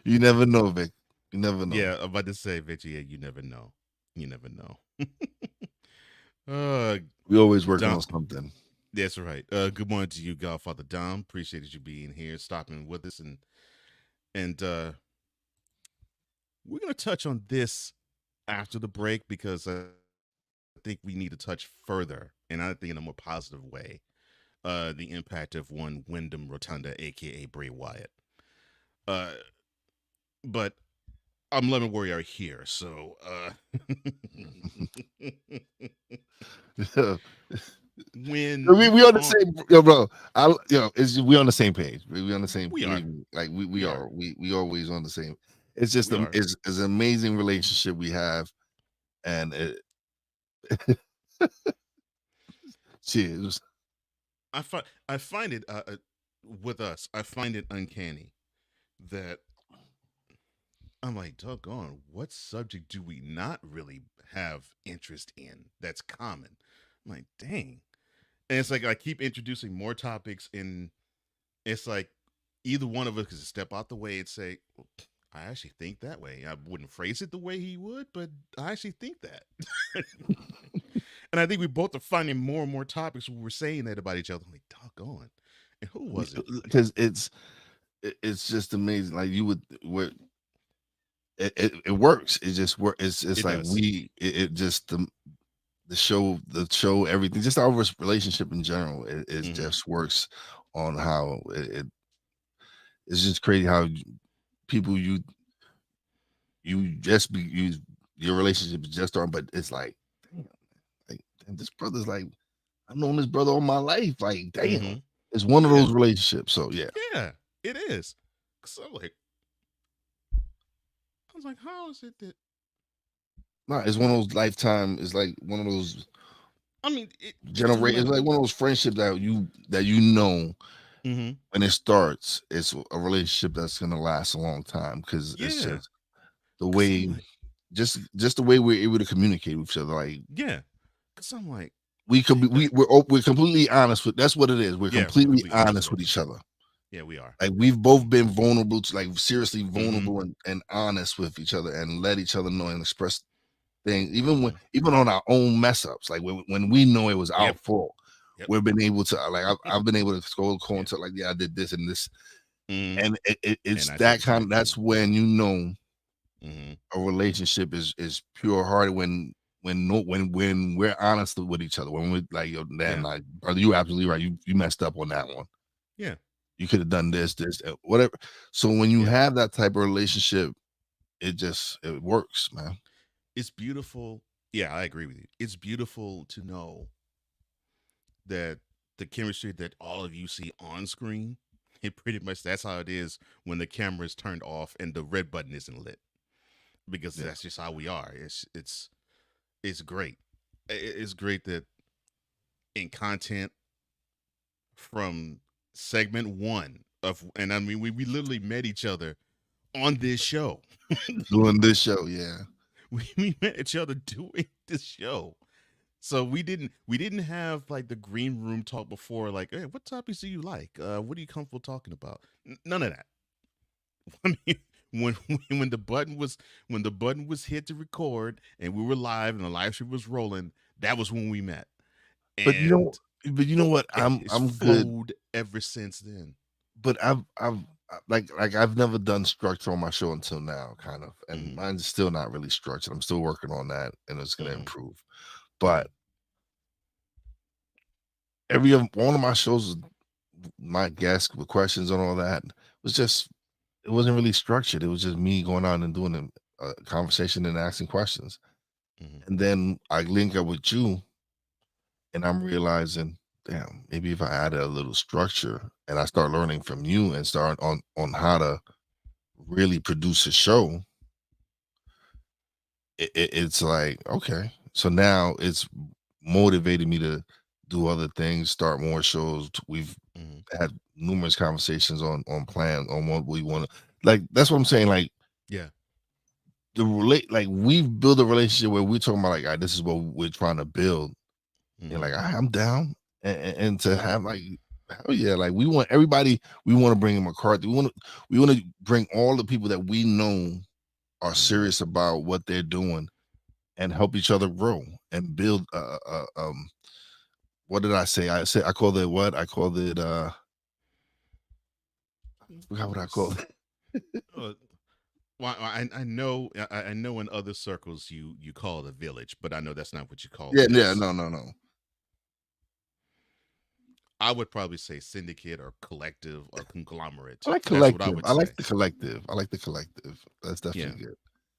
You never know, Vic. You never know.
Yeah, I'm about to say, Vic, yeah, you never know.
We always working on something.
That's right. Good morning to you, Godfather Dom. Appreciated you being here, stopping with us, and we're gonna touch on this after the break because I think we need to touch further, and I think in a more positive way, the impact of one Wyndham Rotunda, aka Bray Wyatt. But I'm Lemon Warrior here, so when
we on the same, bro. We on the same page. We on the same.
We are.
Like we are. We always on the same. It's just it's an amazing relationship we have, and it. Cheers.
I find it with us. I find it uncanny that I'm like, doggone, what subject do we not really have interest in that's common? I'm like, dang. And it's like I keep introducing more topics, and it's like either one of us could step out the way and say, well, I actually think that way. I wouldn't phrase it the way he would, but I actually think that. And I think we both are finding more and more topics where we're saying that about each other. I'm like, doggone. And who was it?
Because it's just amazing. Like you would where it works. It just works. It's
It
like
does.
it just the show, everything, just our relationship in general. It just works on how it's just crazy how people you just be your relationship is just on, but it's like, damn, like damn, this brother's like, I've known this brother all my life. Like, damn, it's one of those relationships. So yeah,
Yeah, it is. So like, I was like, how is it that?
no, it's one of those lifetime. It's like one of those.
I mean,
Generation. It's like one of those friendships that you know when it starts. It's a relationship that's gonna last a long time because it's just the way, just the way we're able to communicate with each other. Like
Yeah, because I'm like,
we could be we're completely honest with. That's what it is. We're completely honest with each other.
Yeah, we are.
Like we've both been vulnerable to, like seriously vulnerable and honest with each other and let each other know and express things, even on our own mess ups. Like when we know it was our fault, we've been able to, like I've been able to go and tell, like, yeah, I did this and this, and it's that kind of, that's when you know a relationship is pure hearted when we're honest with each other, when we're like, yo, man, like, brother, you absolutely right, you messed up on that one.
Yeah,
you could have done this, whatever. So when you have that type of relationship, it works, man.
It's beautiful. Yeah, I agree with you. It's beautiful to know that the chemistry that all of you see on screen, it pretty much, that's how it is when the camera is turned off and the red button isn't lit, because that's just how we are. It's great. It's great that in content from segment 1 of, and I mean, we literally met each other on this show.
Doing this show, yeah.
We met each other doing this show. So we didn't have like the green room talk before, like, hey, what topics do you like? What are you comfortable talking about? None of that. I mean, when the button was hit to record and we were live and the live stream was rolling, that was when we met.
But you know what? I'm good
ever since then.
But I've I've never done structure on my show until now, kind of, and mine's still not really structured. I'm still working on that, and it's going to improve. But every one of my shows, my guests with questions and all that, it wasn't really structured. It was just me going on and doing a conversation and asking questions. And then I link up with you, and I'm realizing, damn, maybe if I added a little structure and I start learning from you and start on how to really produce a show, it's like, okay, so now it's motivated me to do other things, start more shows. We've had numerous conversations on plans on what we want to, like, that's what I'm saying. Like,
yeah,
like we've built a relationship where we're talking about, like, all right, this is what we're trying to build. And like, I'm down, and to have, like, hell yeah, like we want everybody, we want to bring in McCarthy. We want to bring all the people that we know are serious about what they're doing and help each other grow and build what did I say? I called it what? I called it I forgot what I called it.
Well, I know in other circles you call it a village, but I know that's not what you call
it.
Yeah,
No.
I would probably say syndicate or collective or conglomerate.
I like collective. I like the collective. I like the collective. That's definitely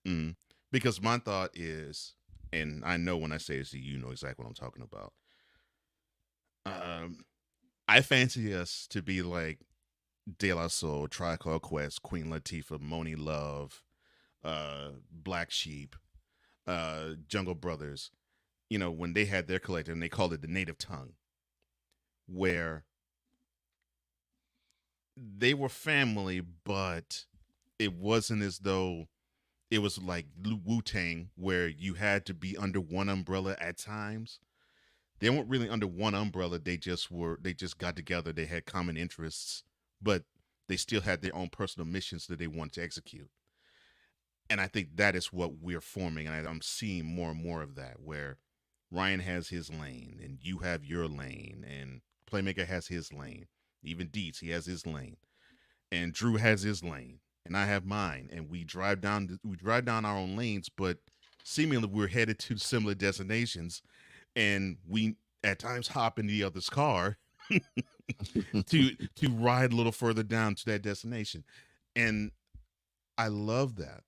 good.
Because my thought is, and I know when I say this, you know exactly what I'm talking about. I fancy us to be like De La Soul, Tribe Called Quest, Queen Latifah, Moni Love, Black Sheep, Jungle Brothers. You know, when they had their collective and they called it the Native Tongue, where they were family, but it wasn't as though it was like Wu-Tang, where you had to be under one umbrella at times. They weren't really under one umbrella. They just got together. They had common interests, but they still had their own personal missions that they wanted to execute. And I think that is what we're forming. And I'm seeing more and more of that, where Ryan has his lane and you have your lane, and Playmaker has his lane. Even Dietz, he has his lane, and Drew has his lane, and I have mine. And we drive down our own lanes, but seemingly we're headed to similar destinations, and we at times hop in the other's car to ride a little further down to that destination. And I love that.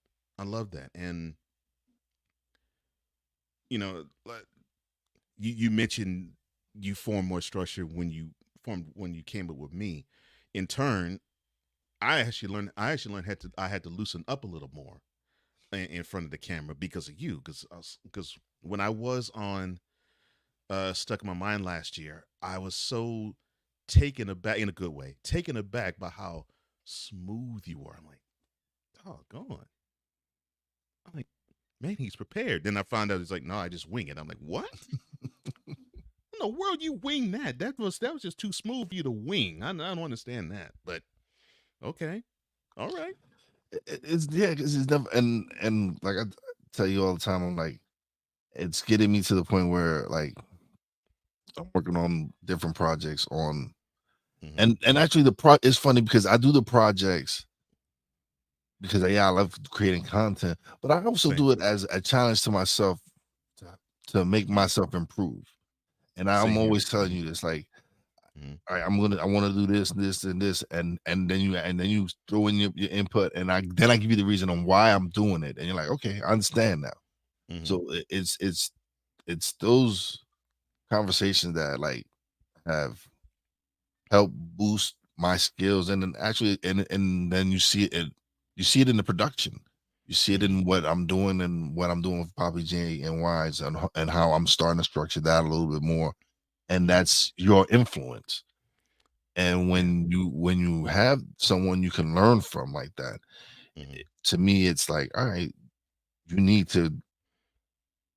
And you mentioned you formed more structure when you came up with me. In turn, I actually learned I had to loosen up a little more in front of the camera because of you. Because when I was on Stuck in My Mind last year, I was so taken aback, in a good way, taken aback by how smooth you were. I'm like, doggone. I'm like, man, he's prepared. Then I found out he's like, no, I just wing it. I'm like, what? In the world you wing that? That was just too smooth for you to wing. I don't understand that, but okay, all right.
It's because it's never and like I tell you all the time, I'm like, it's getting me to the point where like I'm working on different projects on, and actually it's funny because I do the projects because I love creating content, but I also do it as a challenge to myself to make myself improve. And I'm always telling you this, like, all right, I want to do this, and this, and then you throw in your input, and I give you the reason on why I'm doing it, and you're like, okay, I understand now. So it's those conversations that like have helped boost my skills, and then actually, and then you see it in the production. You see it in what I'm doing and what I'm doing with Papi J and Wize, and how I'm starting to structure that a little bit more. And that's your influence. And when you have someone you can learn from like that, to me, it's like, all right, you need to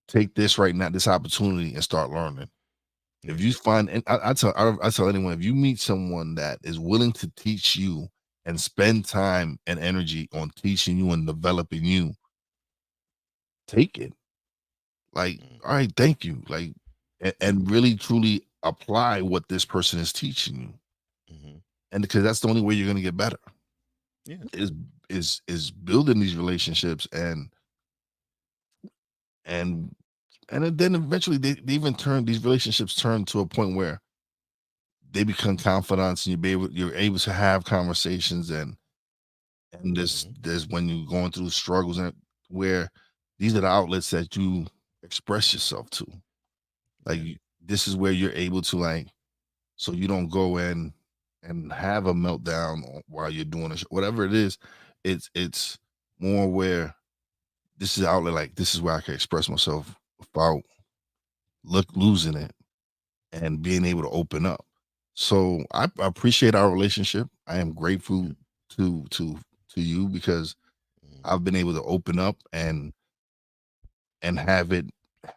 take this right now, this opportunity, and start learning. If you find, and I tell anyone, if you meet someone that is willing to teach you and spend time and energy on teaching you and developing you, take it. Like, all right, thank you. Like, and really truly apply what this person is teaching you. And because that's the only way you're going to get better.
Yeah.
Is building these relationships and then eventually they even these relationships turn to a point where they become confidants, and you're able to have conversations, and there's when you're going through struggles, and where these are the outlets that you express yourself to. Like, this is where you're able to, like, so you don't go in and have a meltdown while you're doing a show, whatever it is. It's more where this is an outlet, like, this is where I can express myself without losing it and being able to open up. So I appreciate our relationship. I am grateful to you because I've been able to open up and have it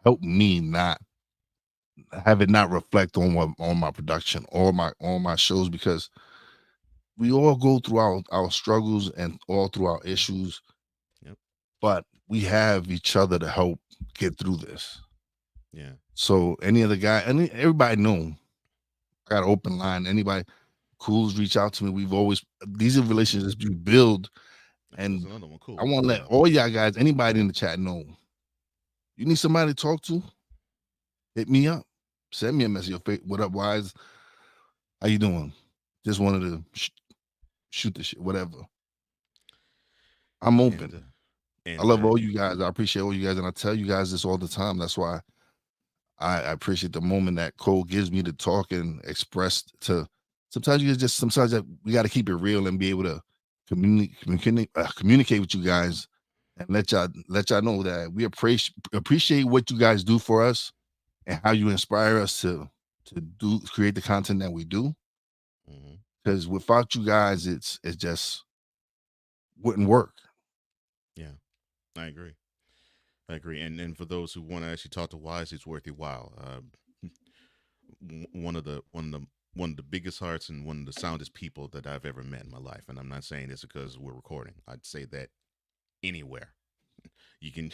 help me not reflect on my production or on my shows, because we all go through our struggles and all through our issues. But we have each other to help get through this.
Yeah.
So any other guy, and everybody know I got an open line. Anybody cool's reach out to me. These are relationships you build. And
another one. Cool.
I want to let all y'all guys, anybody in the chat, know you need somebody to talk to, hit me up. Send me a message. What up, Wize? How you doing? Just wanted to shoot the shit, whatever. I'm open. I love all you guys. I appreciate all you guys. And I tell you guys this all the time. That's why I appreciate the moment that Cole gives me to talk and express to. Sometimes we got to keep it real and be able to communicate with you guys and let y'all know that we appreciate what you guys do for us and how you inspire us to create the content that we do. Because without you guys, it just wouldn't work.
Yeah, I agree. And for those who want to actually talk to Wize, it's worth your while. One of the biggest hearts and one of the soundest people that I've ever met in my life. And I'm not saying this because we're recording. I'd say that anywhere. You can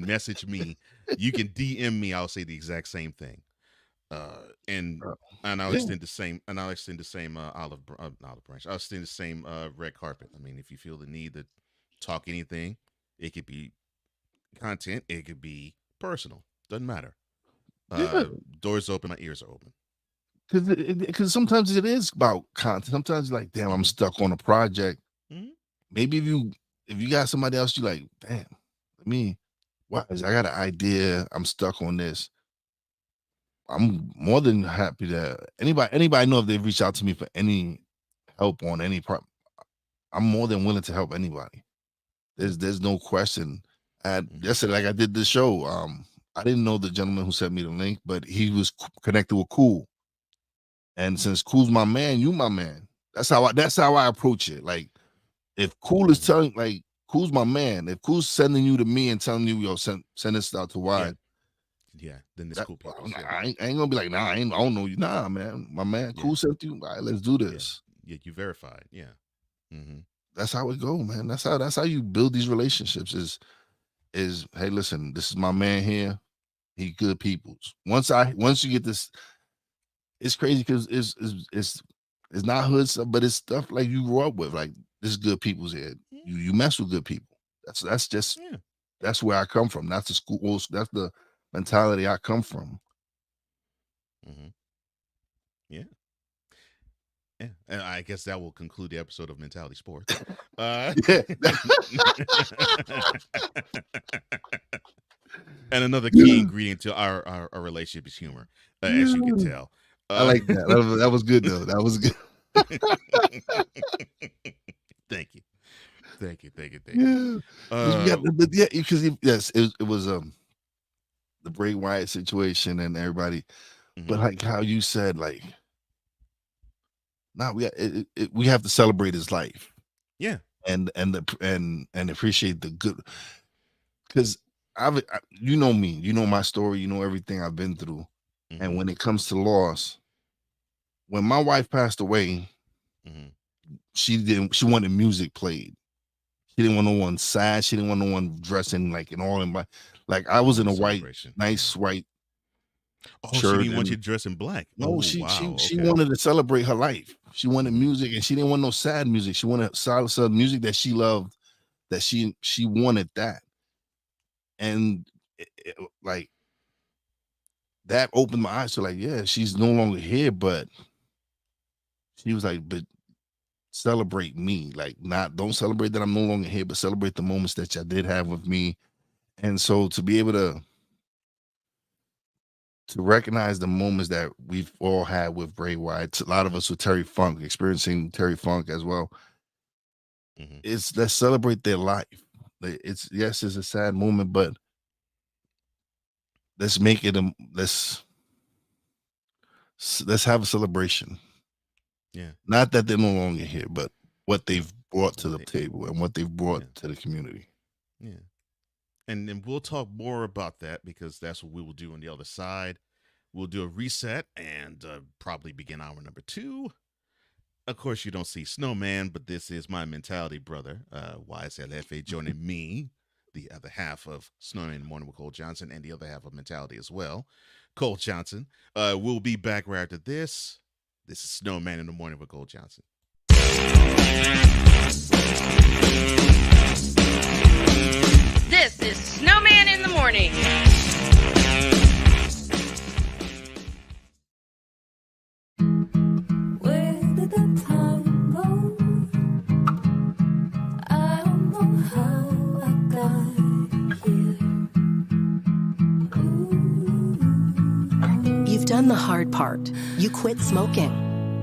message me, you can DM me. I'll say the exact same thing. And I'll extend the same olive branch. I'll extend the same red carpet. I mean, if you feel the need to talk anything, it could be content, it could be personal. Doesn't matter. Doors open, my ears are open.
Because sometimes it is about content. Sometimes you're like, damn, I'm stuck on a project. Maybe if you got somebody else, you like, damn, Wize, I got an idea. I'm stuck on this. I'm more than happy that anybody know if they've reached out to me for any help on any part. I'm more than willing to help anybody. There's no question. Yesterday, like I did this show. I didn't know the gentleman who sent me the link, but he was connected with Cool. And since Cool's my man, you my man. That's how I approach it. Like, if Cool is telling, like, Cool's my man. If Cool's sending you to me and telling you, yo, send this out to Wize.
Yeah, then it's cool people.
I ain't gonna be like, nah, I don't know you. Nah, man, my man, Cool sent you. All right, let's do this.
Yeah, you verified. Yeah. Mm-hmm.
That's how it go, man. That's how you build these relationships. Is hey, listen, this is my man here. He good peoples. Once you get this, it's crazy because it's not hood stuff, but it's stuff like you grew up with. Like, this is good people's here. You mess with good people. That's just that's where I come from. That's the school. That's the mentality I come from.
Yeah. Yeah, and I guess that will conclude the episode of Mentality Sports. And another key ingredient to our relationship is humor, as you can tell.
I like that. That was good, though. That was good.
Thank you.
Because it was the Bray Wyatt situation and everybody, but like how you said, like, now we have to celebrate his life, and appreciate the good, because you know me, you know my story, you know everything I've been through, and when it comes to loss, when my wife passed away, she wanted music played. She didn't want no one sad. She didn't want no one dressing like in all in black. Like, I was in a nice white.
Oh, she didn't want you to dress in black.
No, she wanted to celebrate her life. She wanted music, and she didn't want no sad music. She wanted salsa music that she loved. That she wanted that, and like that opened my eyes to, like, yeah, she's no longer here, but she was like, but celebrate me. Like, don't celebrate that I'm no longer here, but celebrate the moments that y'all did have with me. And so to be able to recognize the moments that we've all had with Bray Wyatt, a lot of us with Terry Funk, experiencing Terry Funk as well. Let's celebrate their life. It's a sad moment, but let's make it let's have a celebration.
Yeah.
Not that they're no longer here, but what they've brought to the table and what they've brought to the community.
Yeah. And we'll talk more about that, because that's what we will do on the other side. We'll do a reset and probably begin hour number 2. Of course, you don't see Snowman, but this is my mentality brother, Wize El Jefe, joining me, the other half of Snowman in the Morning with Cole Johnson, and the other half of Mentality as well, Cole Johnson. We'll be back right after this. This is Snowman in the Morning with Cole Johnson.
This is Snowman in the Morning.
Where did the time go? I don't know how I got here.
You've done the hard part. You quit smoking.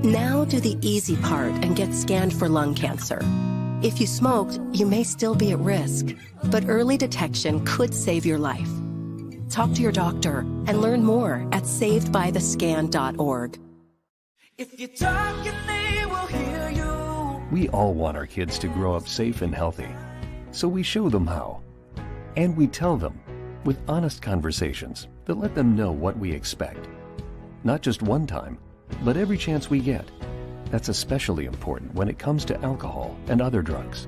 Now do the easy part and get scanned for lung cancer. If you smoked, you may still be at risk, but early detection could save your life. Talk to your doctor and learn more at savedbythescan.org.
If you talk, they will hear you.
We all want our kids to grow up safe and healthy.
So we show them how. And we tell them with honest conversations that let them know what we expect. Not just one time, but every chance we get. That's especially important when it comes to alcohol and other drugs.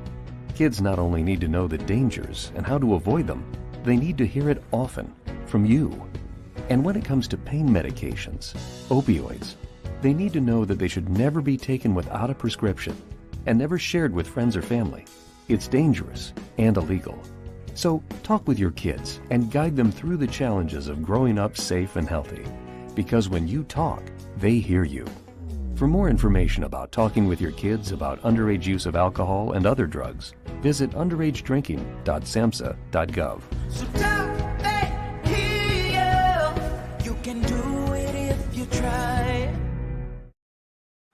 Kids not only need to know the dangers and how to avoid them, they need to hear it often from you. And when it comes to pain medications, opioids, they need to know that they should never be taken without a prescription and never shared with friends or family. It's dangerous and illegal. So talk with your kids and guide them through the challenges of growing up safe and healthy. Because when you talk, they hear you. For more information about talking with your kids about underage use of alcohol and other drugs, visit underagedrinking.samhsa.gov.
So tell me, you can do it if you try.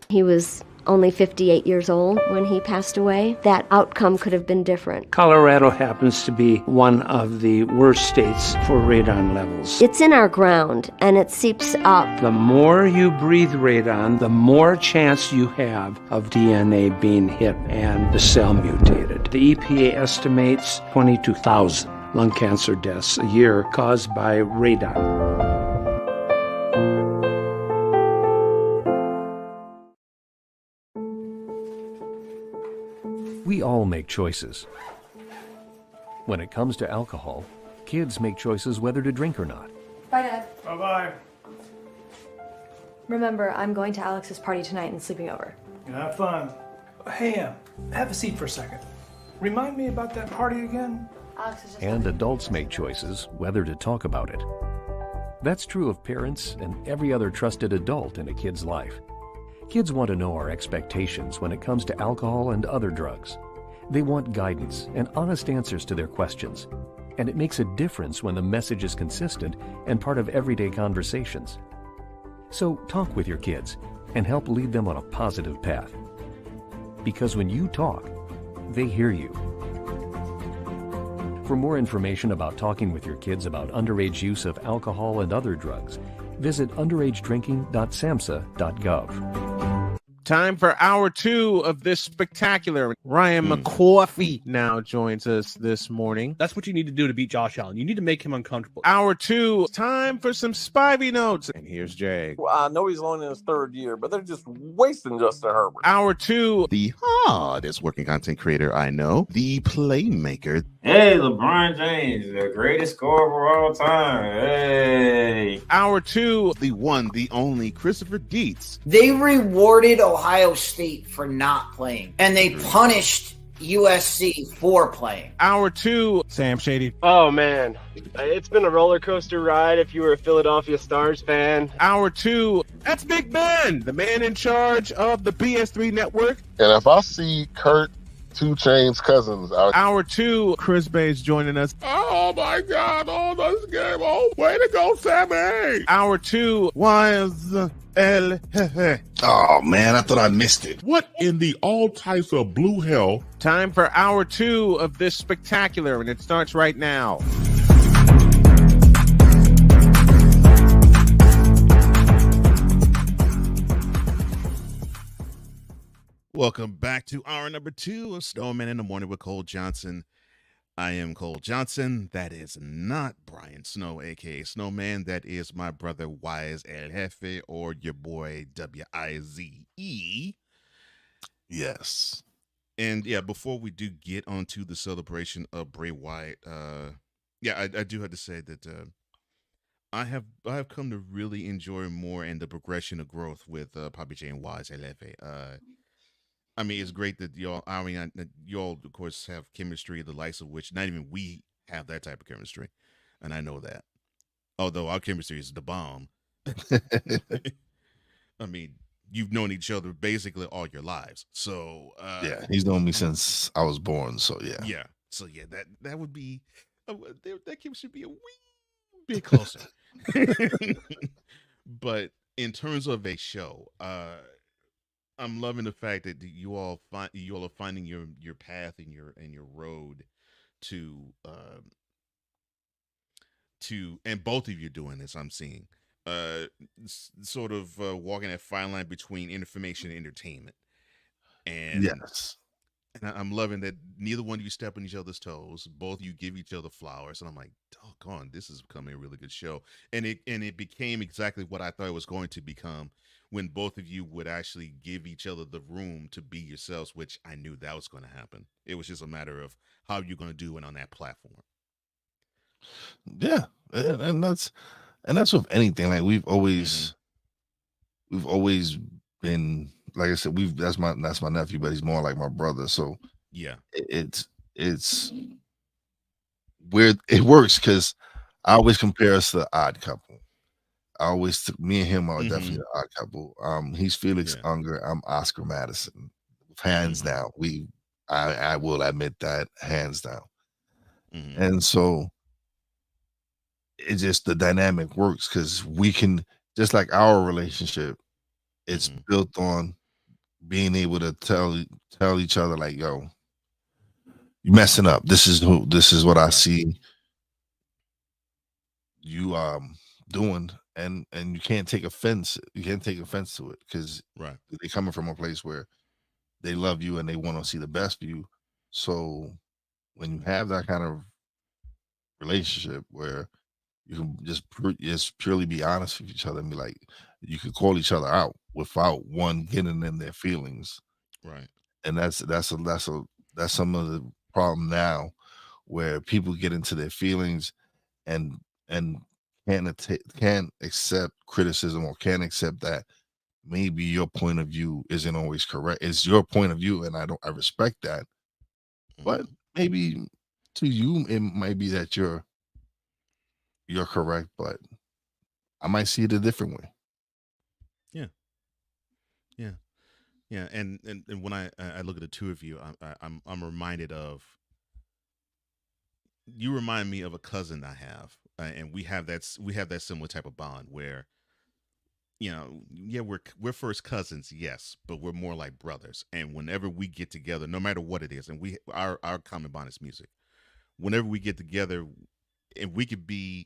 He was only 58 years old when he passed away. That outcome could have been different.
Colorado happens to be one of the worst states for radon levels.
It's in our ground and it seeps up.
The more you breathe radon, the more chance you have of DNA being hit and the cell mutated. The EPA estimates 22,000 lung cancer deaths a year caused by radon.
We all make choices. When it comes to alcohol, kids make choices whether to drink or not.
Bye, Dad.
Bye-bye.
Remember, I'm going to Alex's party tonight and sleeping over.
Have fun. Hey, have a seat for a second. Remind me about that party again?
Alex is just...
And adults make choices whether to talk about it. That's true of parents and every other trusted adult in a kid's life. Kids want to know our expectations when it comes to alcohol and other drugs. They want guidance and honest answers to their questions. And it makes a difference when the message is consistent and part of everyday conversations. So talk with your kids and help lead them on a positive path. Because when you talk, they hear you. For more information about talking with your kids about underage use of alcohol and other drugs, visit underagedrinking.samhsa.gov.
Time for hour 2 of this spectacular. Ryan McCoffey now joins us this morning.
That's what you need to do to beat Josh Allen. You need to make him uncomfortable.
Hour 2, time for some Spivey notes. And here's Jay.
Well, I know he's only in his 3rd year, but they're just wasting Justin Herbert.
Hour 2,
the hardest working content creator I know, the playmaker.
Hey, LeBron James, the greatest scorer of all time. Hey.
Hour 2, the one, the only Christopher Dietz.
They rewarded Ohio State for not playing, and they punished USC for playing.
Hour 2, Sam Shady.
Oh man, it's been a roller coaster ride if you were a Philadelphia Stars fan.
Hour 2, that's Big Ben, the man in charge of the BS3 network.
And if I see Kurt 2 Chainz Cousins out.
Hour 2, Chris Bay's joining us.
Oh my God, oh, this game. Oh, way to go, Sammy.
Hour 2, Wize El Jefe.
Oh man, I thought I missed it.
What in the all types of blue hell?
Time for hour 2 of this spectacular, and it starts right now.
Welcome back to hour number 2 of Snowman in the Morning with Cole Johnson. I am Cole Johnson. That is not Brian Snow, a.k.a. Snowman. That is my brother Wize El Jefe, or your boy W-I-Z-E.
Yes.
And yeah, before we do get onto the celebration of Bray Wyatt, I do have to say that I have come to really enjoy more and the progression of growth with Papi J and Wize El Jefe. I mean, it's great that y'all, y'all, of course, have chemistry, the likes of which not even we have that type of chemistry. And I know that. Although our chemistry is the bomb. I mean, you've known each other basically all your lives. So,
yeah, he's known me since I was born. So, yeah.
Yeah. So, yeah, that would be, that chemistry would be a wee bit closer. But in terms of a show, I'm loving the fact that you all are finding your path and your road to and both of you doing this. I'm seeing sort of walking that fine line between information and entertainment. And
yes,
And I'm loving that neither one of you step on each other's toes. Both of you give each other flowers, and I'm like, doggone, this is becoming a really good show. And it became exactly what I thought it was going to become when both of you would actually give each other the room to be yourselves, which I knew that was going to happen. It was just a matter of how you're going to do it on that platform.
Yeah, and that's with anything. Like we've always been, like I said, that's my nephew, but he's more like my brother. So
yeah,
it's weird. It works because I always compare us to the Odd Couple. Me and him are definitely the Odd Couple. He's Felix Unger. I'm Oscar Madison. Hands down. I will admit that, hands down. And so it's just the dynamic works because we can, just like our relationship, it's built on being able to tell each other, like, yo, you messing up. This is what I see you doing, and you can't take offense. You can't take offense to it because they're coming from a place where they love you and they want to see the best for you. So when you have that kind of relationship where you can just purely be honest with each other and be like, you can call each other out without one getting in their feelings,
right?
And that's some of the problem now, where people get into their feelings and can't accept criticism, or can't accept that maybe your point of view isn't always correct. It's your point of view, and I respect that, but maybe to you it might be that you're correct, but I might see it a different way.
Yeah. And when I look at the two of you, I'm reminded of, you remind me of a cousin I have, and we have that similar type of bond where, we're first cousins, yes, but we're more like brothers. And whenever we get together, no matter what it is, and our common bond is music. Whenever we get together, and it could be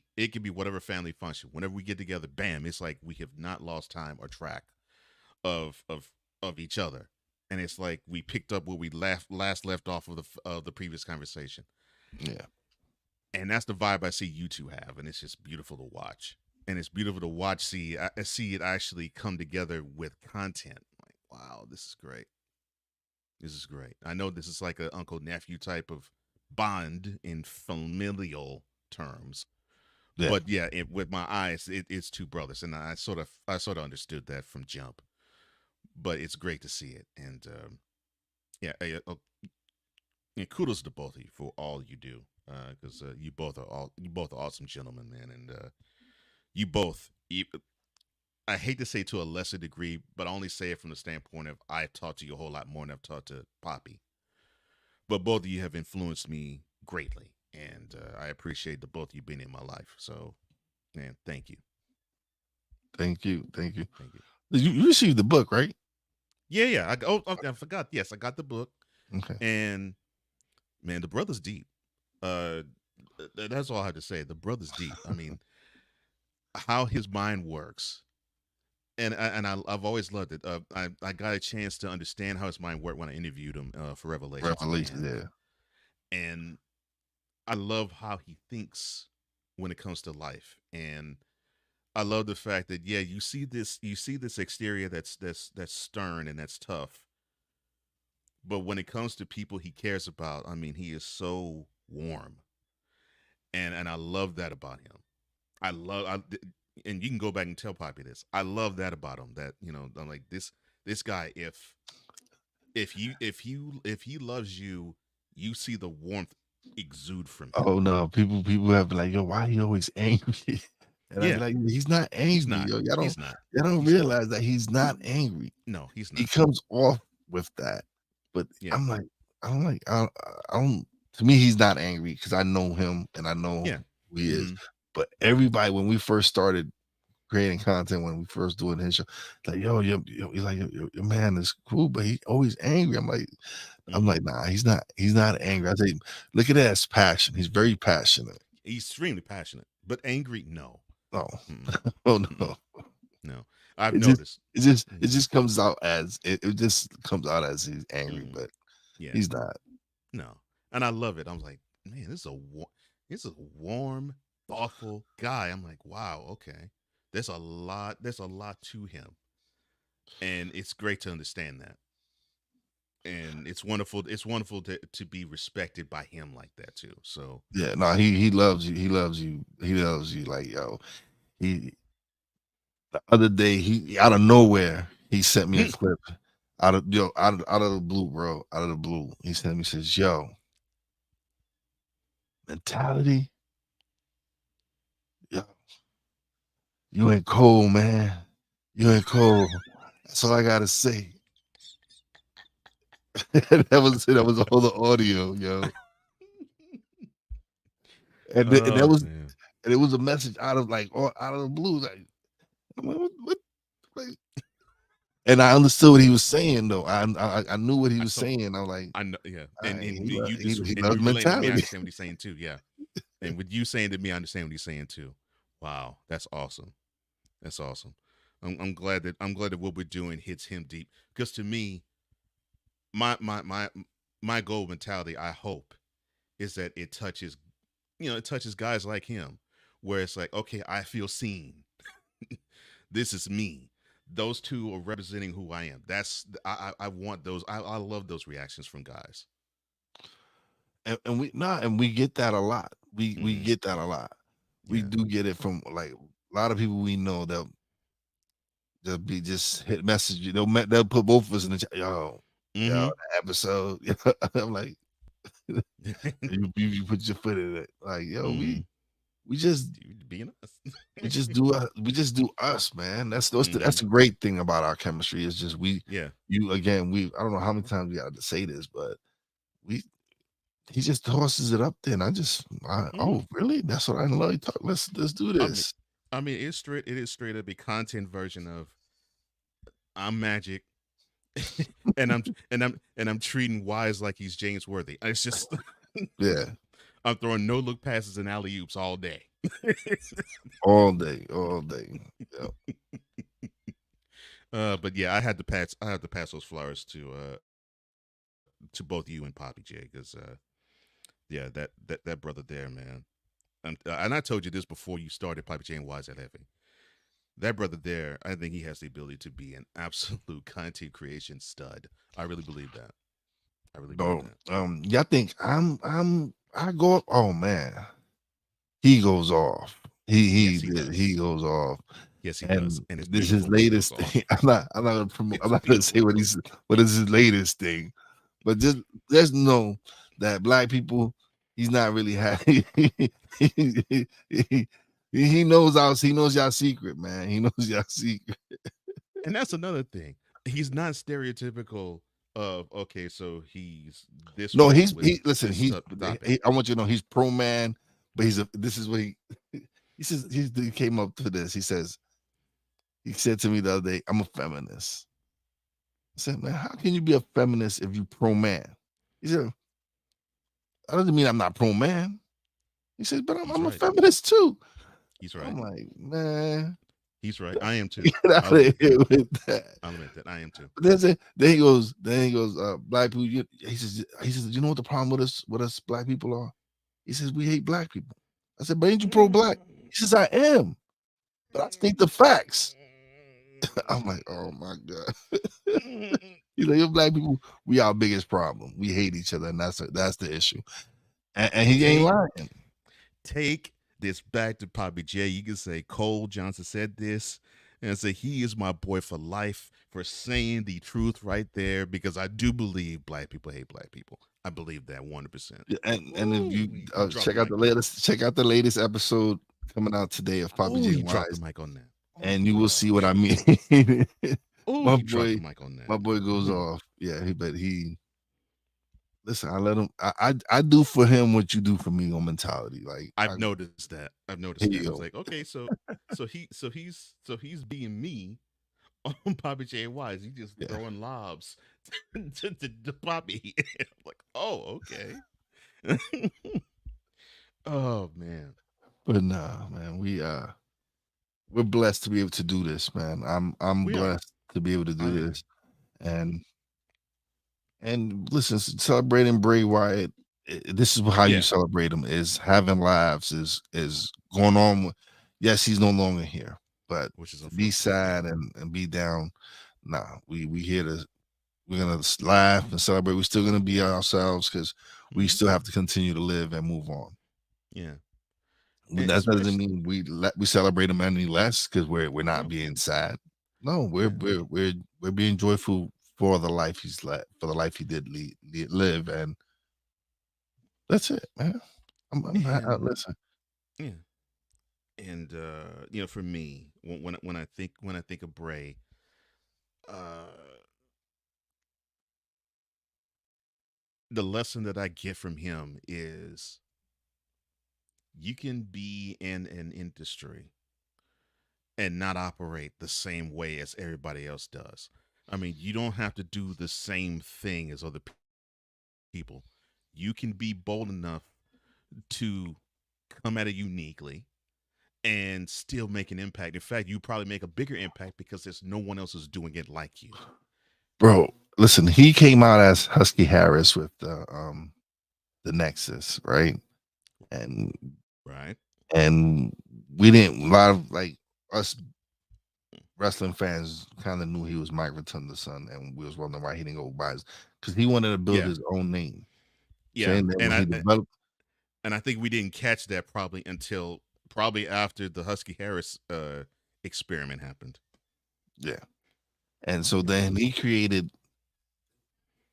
whatever family function. Whenever we get together, bam, it's like we have not lost time or track of each other, and it's like we picked up where we last left off of the previous conversation.
Yeah,
and that's the vibe I see you two have, and it's just beautiful to watch. And it's beautiful to watch. See it actually come together with content. Like, wow, this is great. This is great. I know this is like an uncle nephew type of bond in familial terms.
Yeah.
But yeah, with my eyes, it's two brothers, and I sort of understood that from jump. But it's great to see it, and kudos to both of you for all you do, because you both are awesome gentlemen, man, and you both. I hate to say to a lesser degree, but I only say it from the standpoint of I've talked to you a whole lot more than I've talked to Papi. But both of you have influenced me greatly, and I appreciate the both of you being in my life. So, man, thank you.
Thank you. You received the book, right?
Yeah. I forgot. Yes, I got the book.
Okay.
And man, the brother's deep. That's all I have to say. The brother's deep. I mean, how his mind works, and I've always loved it. I got a chance to understand how his mind worked when I interviewed him for Revelations. And I love how he thinks when it comes to life, and I love the fact that you see this exterior that's stern and that's tough, but when it comes to people he cares about, I mean, he is so warm, and I love that about him. And you can go back and tell Papi this. I love that about him. That I'm like this guy. If he loves you, you see the warmth exude from him.
Oh no, people have been like, yo, why are you always angry? And I'm like, he's not angry. He's not. Yo, y'all don't realize that he's not angry.
No, he's not.
He comes off with that, but I'm like, I don't. To me, he's not angry because I know him and I know who he is. But everybody, when we first started creating content, when we first doing his show, like, yo, your man is cool, but he always angry. I'm like, nah, he's not angry. I say, look at that passion. He's very passionate.
He's extremely passionate, but angry, no.
No. Oh no.
No. I've noticed.
It just comes out as it just comes out as he's angry, but
Yeah.
He's not.
No. And I love it. I'm like, man, this is a warm, thoughtful guy. I'm like, wow, okay. There's a lot to him. And it's great to understand that. And it's wonderful to be respected by him like that too. So
Yeah, no, he loves you. He loves you. He loves you. Like, yo, he the other day, he out of nowhere, he sent me a clip out of the blue, bro. Out of the blue. He sent me, says, yo, mentality. Yo, you ain't cold, man. You ain't cold. That's all I gotta say. that was all the audio, yo. And that was
man.
and it was a message out of the blue, like what? And I understood what he was saying, though. I knew what he was saying. I'm like,
I know, yeah. And
he
you
loves
relaying to me, I
mentality.
understand what he's saying too. Yeah. And with you saying to me, I understand what he's saying too. Wow, that's awesome. That's awesome. I'm glad that what we're doing hits him deep. Because to me, my goal mentality, I hope, is that it touches guys like him, where it's like, okay, I feel seen. This is me. Those two are representing who I am. I want those. I love those reactions from guys.
And we get that a lot. We get that a lot. We do get it from like a lot of people we know that they'll be just hit message you. They'll put both of us in the chat. Yo, the episode. I'm like, you put your foot in it. Like, yo, we just
being us.
we just do us, man. That's the great thing about our chemistry is just I don't know how many times we got to say this, but he just tosses it up there, and oh really? That's what I love. Let's do this.
I mean, it is straight up a content version of I'm Magic, and I'm treating Wize like he's James Worthy. It's just
yeah.
I'm throwing no look passes and alley oops all day.
all day. Yep.
But yeah, I had to pass those flowers to both you and Papi J, because yeah, that brother there, man. And I told you this before you started, Papi J and Wize El Jefe. That brother there, I think he has the ability to be an absolute content creation stud. I really believe that. I really believe that.
Yeah, I think I go. Oh man, he goes off. He goes off.
Yes, he does. And
this is his latest thing. I'm not gonna promote. I'm not gonna say what is his latest thing, but just know that black people, he's not really happy. He knows y'all secret, man. He knows y'all secret.
And that's another thing. He's not stereotypical of, okay, so he's this.
No, I want you to know he's pro man, but this is what he says. He came up to this. He said to me the other day, I'm a feminist. I said, man, how can you be a feminist if you pro man? He said, that doesn't mean I'm not pro man. He said, but I'm a feminist too.
He's right.
I'm like, man.
He's right. I am too.
Get out of here with that.
I'll admit that. I am too.
But then he goes, black people, he says, you know what the problem with us black people are? He says, we hate black people. I said, but ain't you pro-black? He says, I am. But I state the facts. I'm like, oh my God. He's like, you black people, we our biggest problem. We hate each other, and that's the issue. And he ain't lying.
Take this back to Papi J. You can say Cole Johnson said this, and say he is my boy for life for saying the truth right there, because I do believe black people hate black people. I believe that 100%.
And if you check out the latest episode coming out today of Papi J.
Drop the mic on that.
And you will see what I mean. My boy goes off. Yeah, listen, I let him. I do for him what you do for me on mentality. Like
I've noticed that. I was like, okay, so he's being me on Papi J and Wize. He's just throwing lobs to Papi. I'm like, oh, okay. Oh man.
But nah, man, we're blessed to be able to do this, man. I'm blessed to be able to do this, and And listen, celebrating Bray Wyatt, this is how
Yeah.
you celebrate him: is having laughs, is going on. Yes, he's no longer here, but
Which is
to be sad and be down. Nah, we here to we're gonna laugh and celebrate. We're still gonna be ourselves because we still have to continue to live and move on.
Yeah.
But that doesn't mean we celebrate him any less because we're not being sad. No, we're being joyful for the life he's led, for the life he did live, and that's it, man. Listen.
Yeah. And you know, for me, when I think of Bray, the lesson that I get from him is you can be in an industry and not operate the same way as everybody else does. I mean, you don't have to do the same thing as other people. You can be bold enough to come at it uniquely and still make an impact. In fact, you probably make a bigger impact because there's no one else is doing it like you.
Bro, listen, he came out as Husky Harris with the Nexus, right? And we didn't, a lot of like us wrestling fans kind of knew he was Mike Rotunda's son, and we was wondering why he didn't go by because he wanted to build his own name.
Yeah,
And
I think we didn't catch that probably until after the Husky Harris experiment happened.
Yeah. And so then he created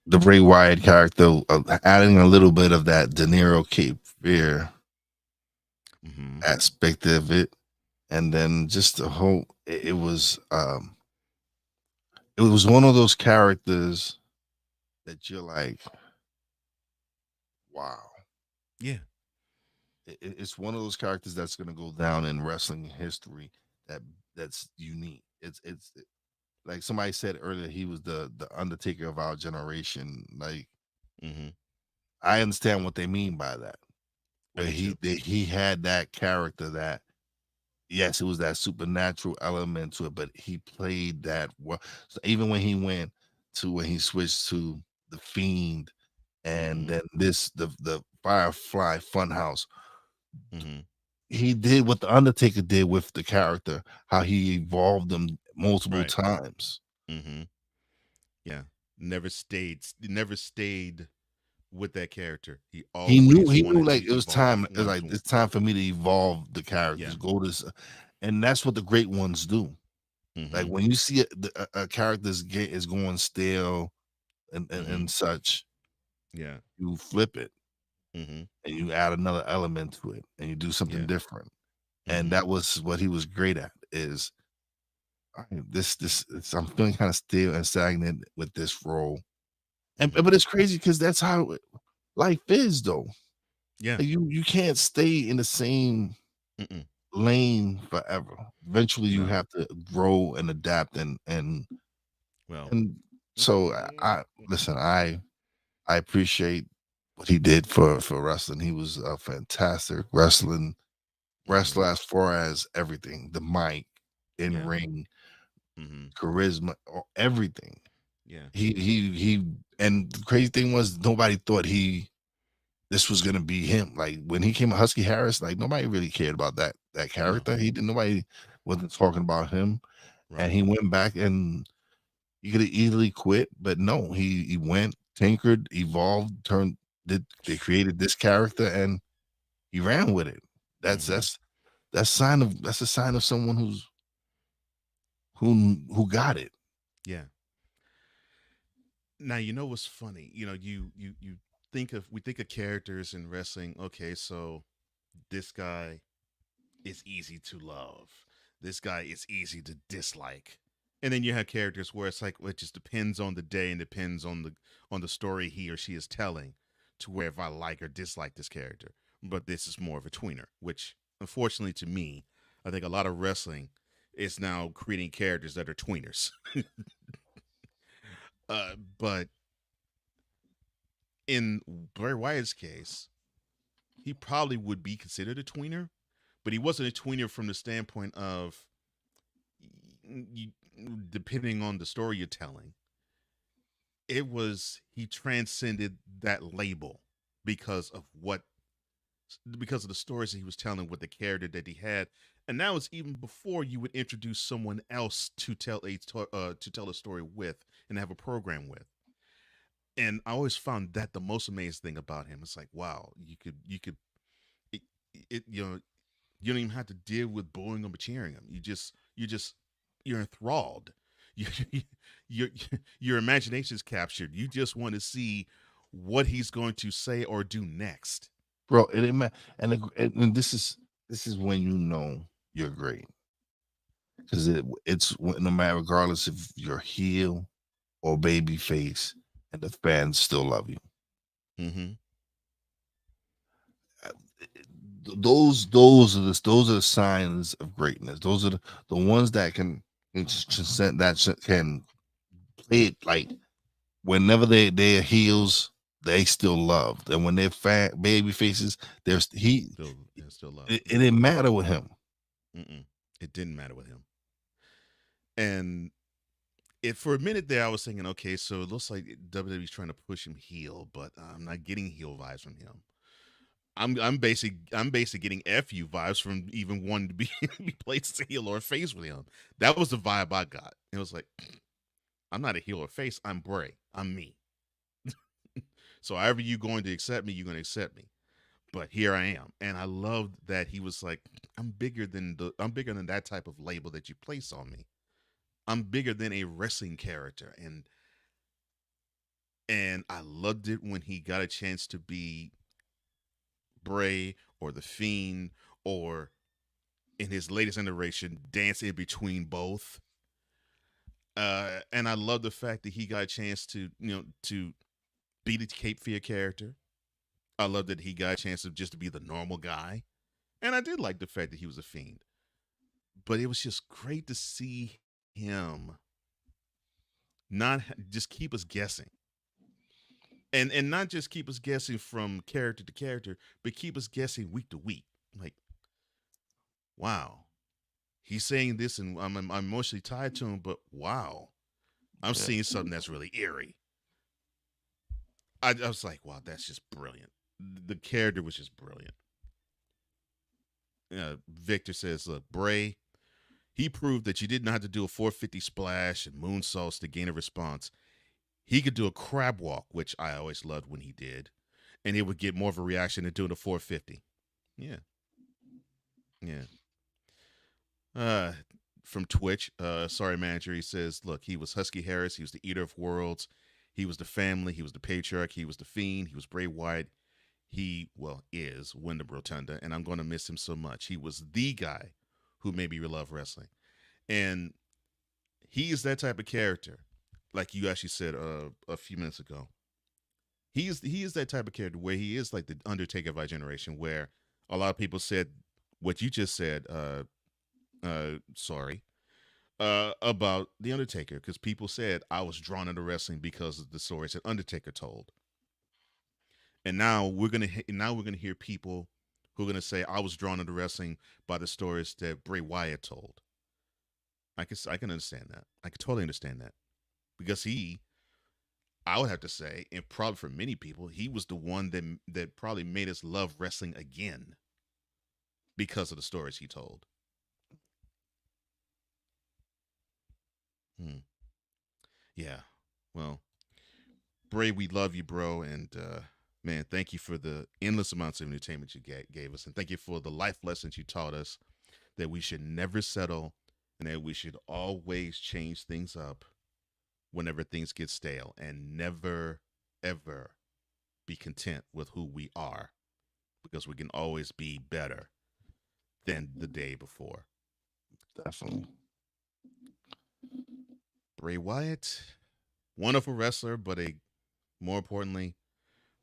the Bray Wyatt character, adding a little bit of that De Niro Cape Fear aspect of it. And then just the whole, it was one of those characters that you're like, wow.
Yeah.
It's one of those characters that's going to go down in wrestling history that's unique. It's like somebody said earlier, he was the Undertaker of our generation. Like, I understand what they mean by that. But he had that character that, yes, it was that supernatural element to it, but he played that well. So even when he switched to the Fiend, and then the Firefly Funhouse, he did what the Undertaker did with the character, how he evolved them multiple times.
Yeah, never stayed with that character. He
knew
wanted
like
to
it was
evolve.
time. It was like it's time for me to evolve the characters. Go to, and that's what the great ones do. Like when you see a character is going stale and such, you flip it and you add another element to it and you do something different. And that was what he was great at. Is I'm feeling kind of stale and stagnant with this role, but it's crazy because that's how life is, though.
Yeah,
like you can't stay in the same lane forever. Eventually, you have to grow and adapt and so I listen. I appreciate what he did for wrestling. He was a fantastic wrestler as far as everything, the mic, in ring, charisma, everything.
Yeah.
He and the crazy thing was nobody thought this was gonna be him. Like when he came to Husky Harris, like nobody really cared about that character. Nobody wasn't talking about him. And he went back and he could have easily quit, but no, he went, tinkered, evolved, they created this character and he ran with it. That's a sign of someone who got it.
Yeah. Now you know what's funny. You know, we think of characters in wrestling. Okay, so this guy is easy to love. This guy is easy to dislike. And then you have characters where it's like it just depends on the day and depends on the story he or she is telling, to where if I like or dislike this character. But this is more of a tweener, which unfortunately to me, I think a lot of wrestling is now creating characters that are tweeners. But in Bray Wyatt's case, he probably would be considered a tweener, but he wasn't a tweener from the standpoint of depending on the story you're telling, he transcended that label because of the stories that he was telling with the character that he had. And that was even before you would introduce someone else to tell a story with and have a program with. And I always found that the most amazing thing about him. It's like, wow, you could you know, you don't even have to deal with booing him or cheering him. You're enthralled. Your imagination is captured. You just want to see what he's going to say or do next.
Bro, it didn't matter. And this is when you know you're great. Because it's no matter, regardless if you're heel or baby face, and the fans still love you.
Mm-hmm.
Those are the signs of greatness. Those are the ones that can play it like whenever they're heels, they still loved, and when they're baby faces, they're
still loved.
It didn't matter with him.
It didn't matter with him. And for a minute there, I was thinking, okay, so it looks like WWE's trying to push him heel, but I'm not getting heel vibes from him. I'm basically getting FU vibes from even wanting to be placed as a heel or a face with him. That was the vibe I got. It was like, I'm not a heel or face. I'm Bray. I'm me. So however you're going to accept me, you're going to accept me. But here I am, and I loved that he was like, I'm bigger than that type of label that you place on me. I'm bigger than a wrestling character, and I loved it when he got a chance to be Bray or the Fiend, or in his latest iteration, dance in between both. And I love the fact that he got a chance to be the Cape Fear character. I love that he got a chance to just to be the normal guy, and I did like the fact that he was a Fiend. But it was just great to see him not just keep us guessing, and not just keep us guessing from character to character, but keep us guessing week to week. Like, wow, he's saying this, and I'm emotionally tied to him. But wow, I'm seeing something that's really eerie. I was like, wow, that's just brilliant. The character was just brilliant. Victor says, look, Bray, he proved that you didn't have to do a 450 splash and moonsaults to gain a response. He could do a crab walk, which I always loved when he did, and it would get more of a reaction than doing a 450. Yeah. From Twitch, sorry manager, he says, look, he was Husky Harris, he was the Eater of Worlds, he was the Family, he was the Patriarch, he was the Fiend, he was Bray Wyatt, he is Wyndham Rotunda, and I'm going to miss him so much. He was the guy who made me love wrestling, and he is that type of character, like you actually said a few minutes ago. He is that type of character where he is like the Undertaker of our generation, where a lot of people said what you just said. About the Undertaker, because people said I was drawn into wrestling because of the stories that Undertaker told. And now we're gonna hear people who are gonna say I was drawn into wrestling by the stories that Bray Wyatt told. I can understand that. I can totally understand that, because I would have to say, and probably for many people, he was the one that probably made us love wrestling again because of the stories he told. Yeah. Well, Bray, we love you, bro, and man, thank you for the endless amounts of entertainment you gave us, and thank you for the life lessons you taught us, that we should never settle, and that we should always change things up whenever things get stale, and never, ever be content with who we are, because we can always be better than the day before.
Definitely.
Bray Wyatt, wonderful wrestler, but more importantly,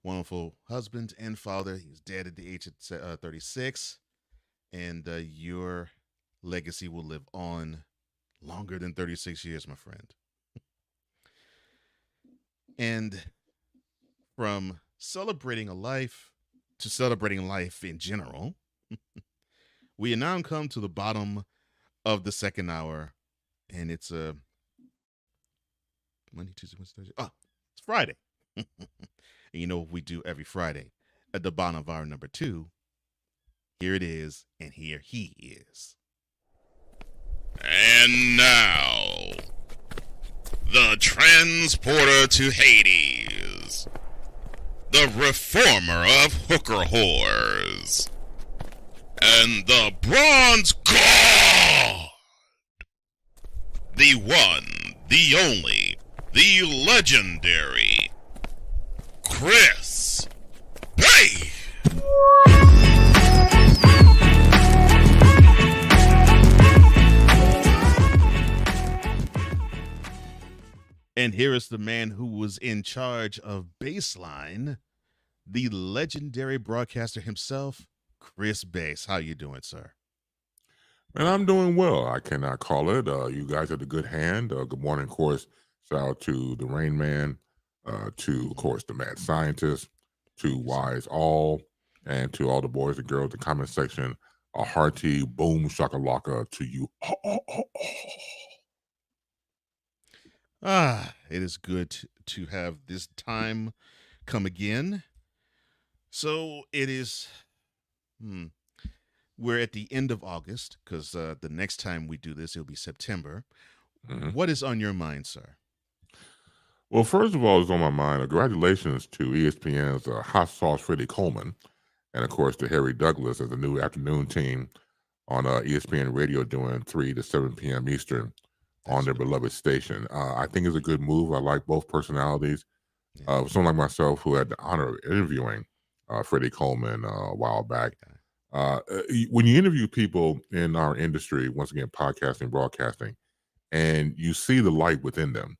wonderful husband and father. He was dead at the age of 36, and your legacy will live on longer than 36 years, my friend. And from celebrating a life to celebrating life in general, we have now come to the bottom of the second hour, and it's Monday, Tuesday, Wednesday, Thursday. Friday. And you know what we do every Friday? At the bottom of hour number 2, here it is, and here he is.
And now, the transporter to Hades, the reformer of hooker whores, and the bronze god, the one, the only, the legendary Chris Bay.
And here is the man who was in charge of Baseline, the legendary broadcaster himself, Chris Bass. How you doing, sir?
Man, I'm doing well. I cannot call it. You guys had a good hand. Good morning, of course. Shout out to the Rain Man, to, of course, the Mad Scientist, to Wize All, and to all the boys and girls in the comment section. A hearty boom shakalaka to you.
It is good to have this time come again. So it is, we're at the end of August, because the next time we do this, it'll be September. What is on your mind, sir?
Well, first of all, it's on my mind. Congratulations to ESPN's Hot Sauce Freddie Coleman, and of course to Harry Douglas as the new afternoon team on ESPN Radio doing 3 to 7 p.m. Eastern on their beloved station. I think it's a good move. I like both personalities. Someone like myself who had the honor of interviewing Freddie Coleman a while back. When you interview people in our industry, once again, podcasting, broadcasting, and you see the light within them,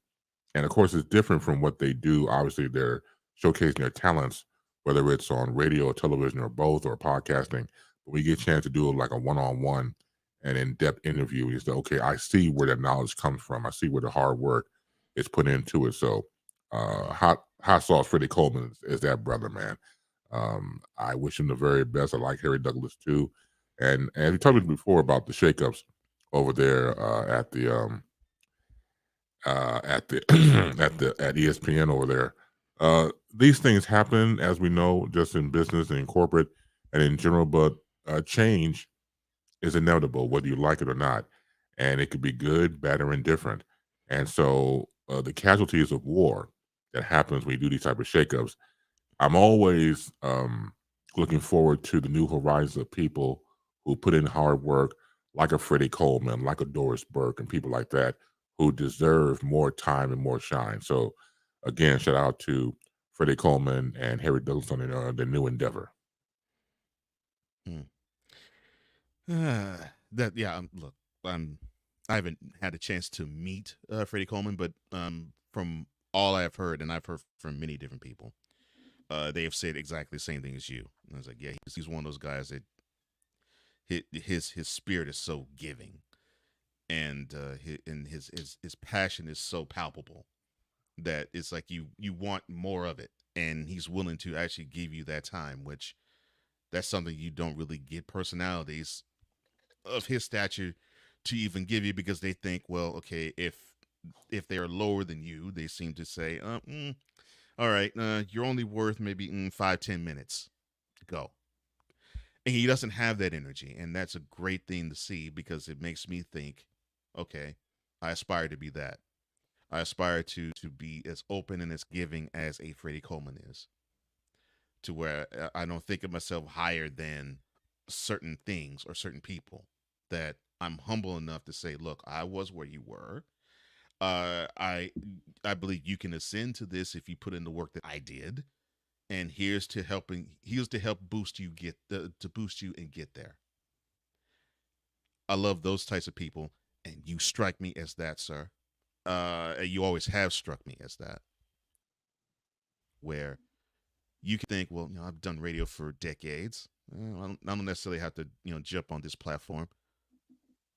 and of course, it's different from what they do. Obviously, they're showcasing their talents, whether it's on radio, or television, or both, or podcasting. But we get a chance to do like a one-on-one and in-depth interview. You say, okay, I see where that knowledge comes from. I see where the hard work is put into it. So, hot sauce Freddie Coleman is that brother, man. I wish him the very best. I like Harry Douglas too, and he told me before about the shakeups over there at ESPN over there. These things happen, as we know, just in business and in corporate and in general. But change is inevitable, whether you like it or not, and it could be good, bad, or indifferent. And so, the casualties of war that happens when you do these type of shakeups, I'm always looking forward to the new horizons of people who put in hard work, like a Freddie Coleman, like a Doris Burke, and people like that who deserve more time and more shine. So, again, shout out to Freddie Coleman and Harry Douglas on the new endeavor.
Look, I haven't had a chance to meet Freddie Coleman, but from all I've heard, and I've heard from many different people, they have said exactly the same thing as you. And I was like, yeah, he's one of those guys that his spirit is so giving, and his passion is so palpable that it's like you want more of it, and he's willing to actually give you that time, which that's something you don't really get personalities of his stature to even give you, because they think, well, okay, if they are lower than you, they seem to say, all right, you're only worth maybe 5-10 minutes. Go. And he doesn't have that energy, and that's a great thing to see, because it makes me think, okay, I aspire to be that. I aspire to be as open and as giving as a Freddie Coleman is, to where I don't think of myself higher than certain things or certain people, that I'm humble enough to say, look, I was where you were. I believe you can ascend to this if you put in the work that I did, and here's to help boost you to boost you and get there. I love those types of people, and you strike me as that, sir. You always have struck me as that, where you can think, well, I've done radio for decades. I don't necessarily have to, jump on this platform.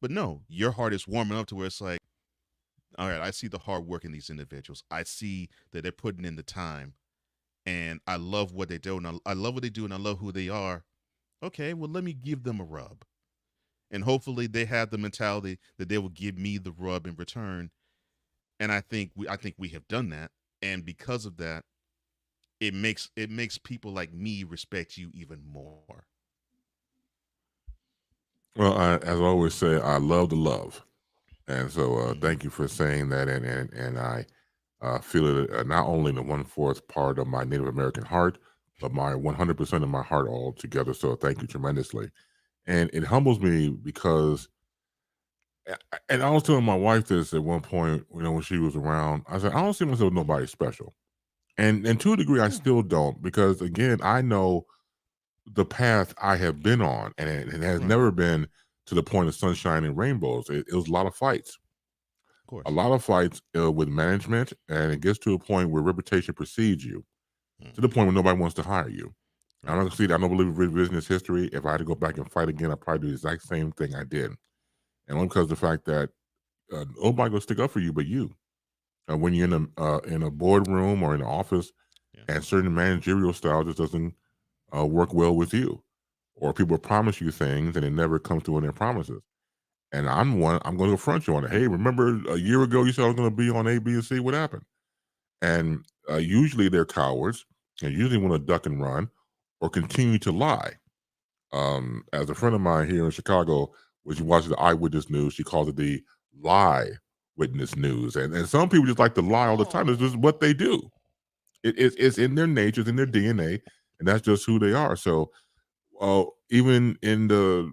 But no, your heart is warm enough to where it's like, all right, I see the hard work in these individuals. I see that they're putting in the time, and I love what they do, and I love what they do, and I love who they are. Okay, well, let me give them a rub. And hopefully they have the mentality that they will give me the rub in return. And I think we have done that. And because of that, it makes people like me respect you even more.
Well, as I always say, I love the love, and so thank you for saying that. And I feel it not only in the 1/4 part of my Native American heart, but my 100% of my heart all together. So thank you tremendously, and it humbles me because. And I was telling my wife this at one point, when she was around. I said, I don't see myself as nobody special, and to a degree, I still don't, because again, I know the path I have been on, and it has never been to the point of sunshine and rainbows. It was a lot of fights.
Of course.
A lot of fights with management, and it gets to a point where reputation precedes you, to the point where nobody wants to hire you. I don't believe in revisionist history. If I had to go back and fight again, I'd probably do the exact same thing I did. And only because of the fact that nobody will stick up for you but you. When you're in a boardroom or in an office, and certain managerial style just doesn't work well with you, or people promise you things and it never comes through on their promises. And I'm going to confront you on it. Hey, remember a year ago you said I was going to be on A, B, and C? What happened? And usually they're cowards, and usually want to duck and run or continue to lie. As a friend of mine here in Chicago, when she watches the eyewitness news, she calls it the lie witness news. And some people just like to lie all the time. It's just what they do. It's in their nature, it's in their DNA, and that's just who they are. So even in the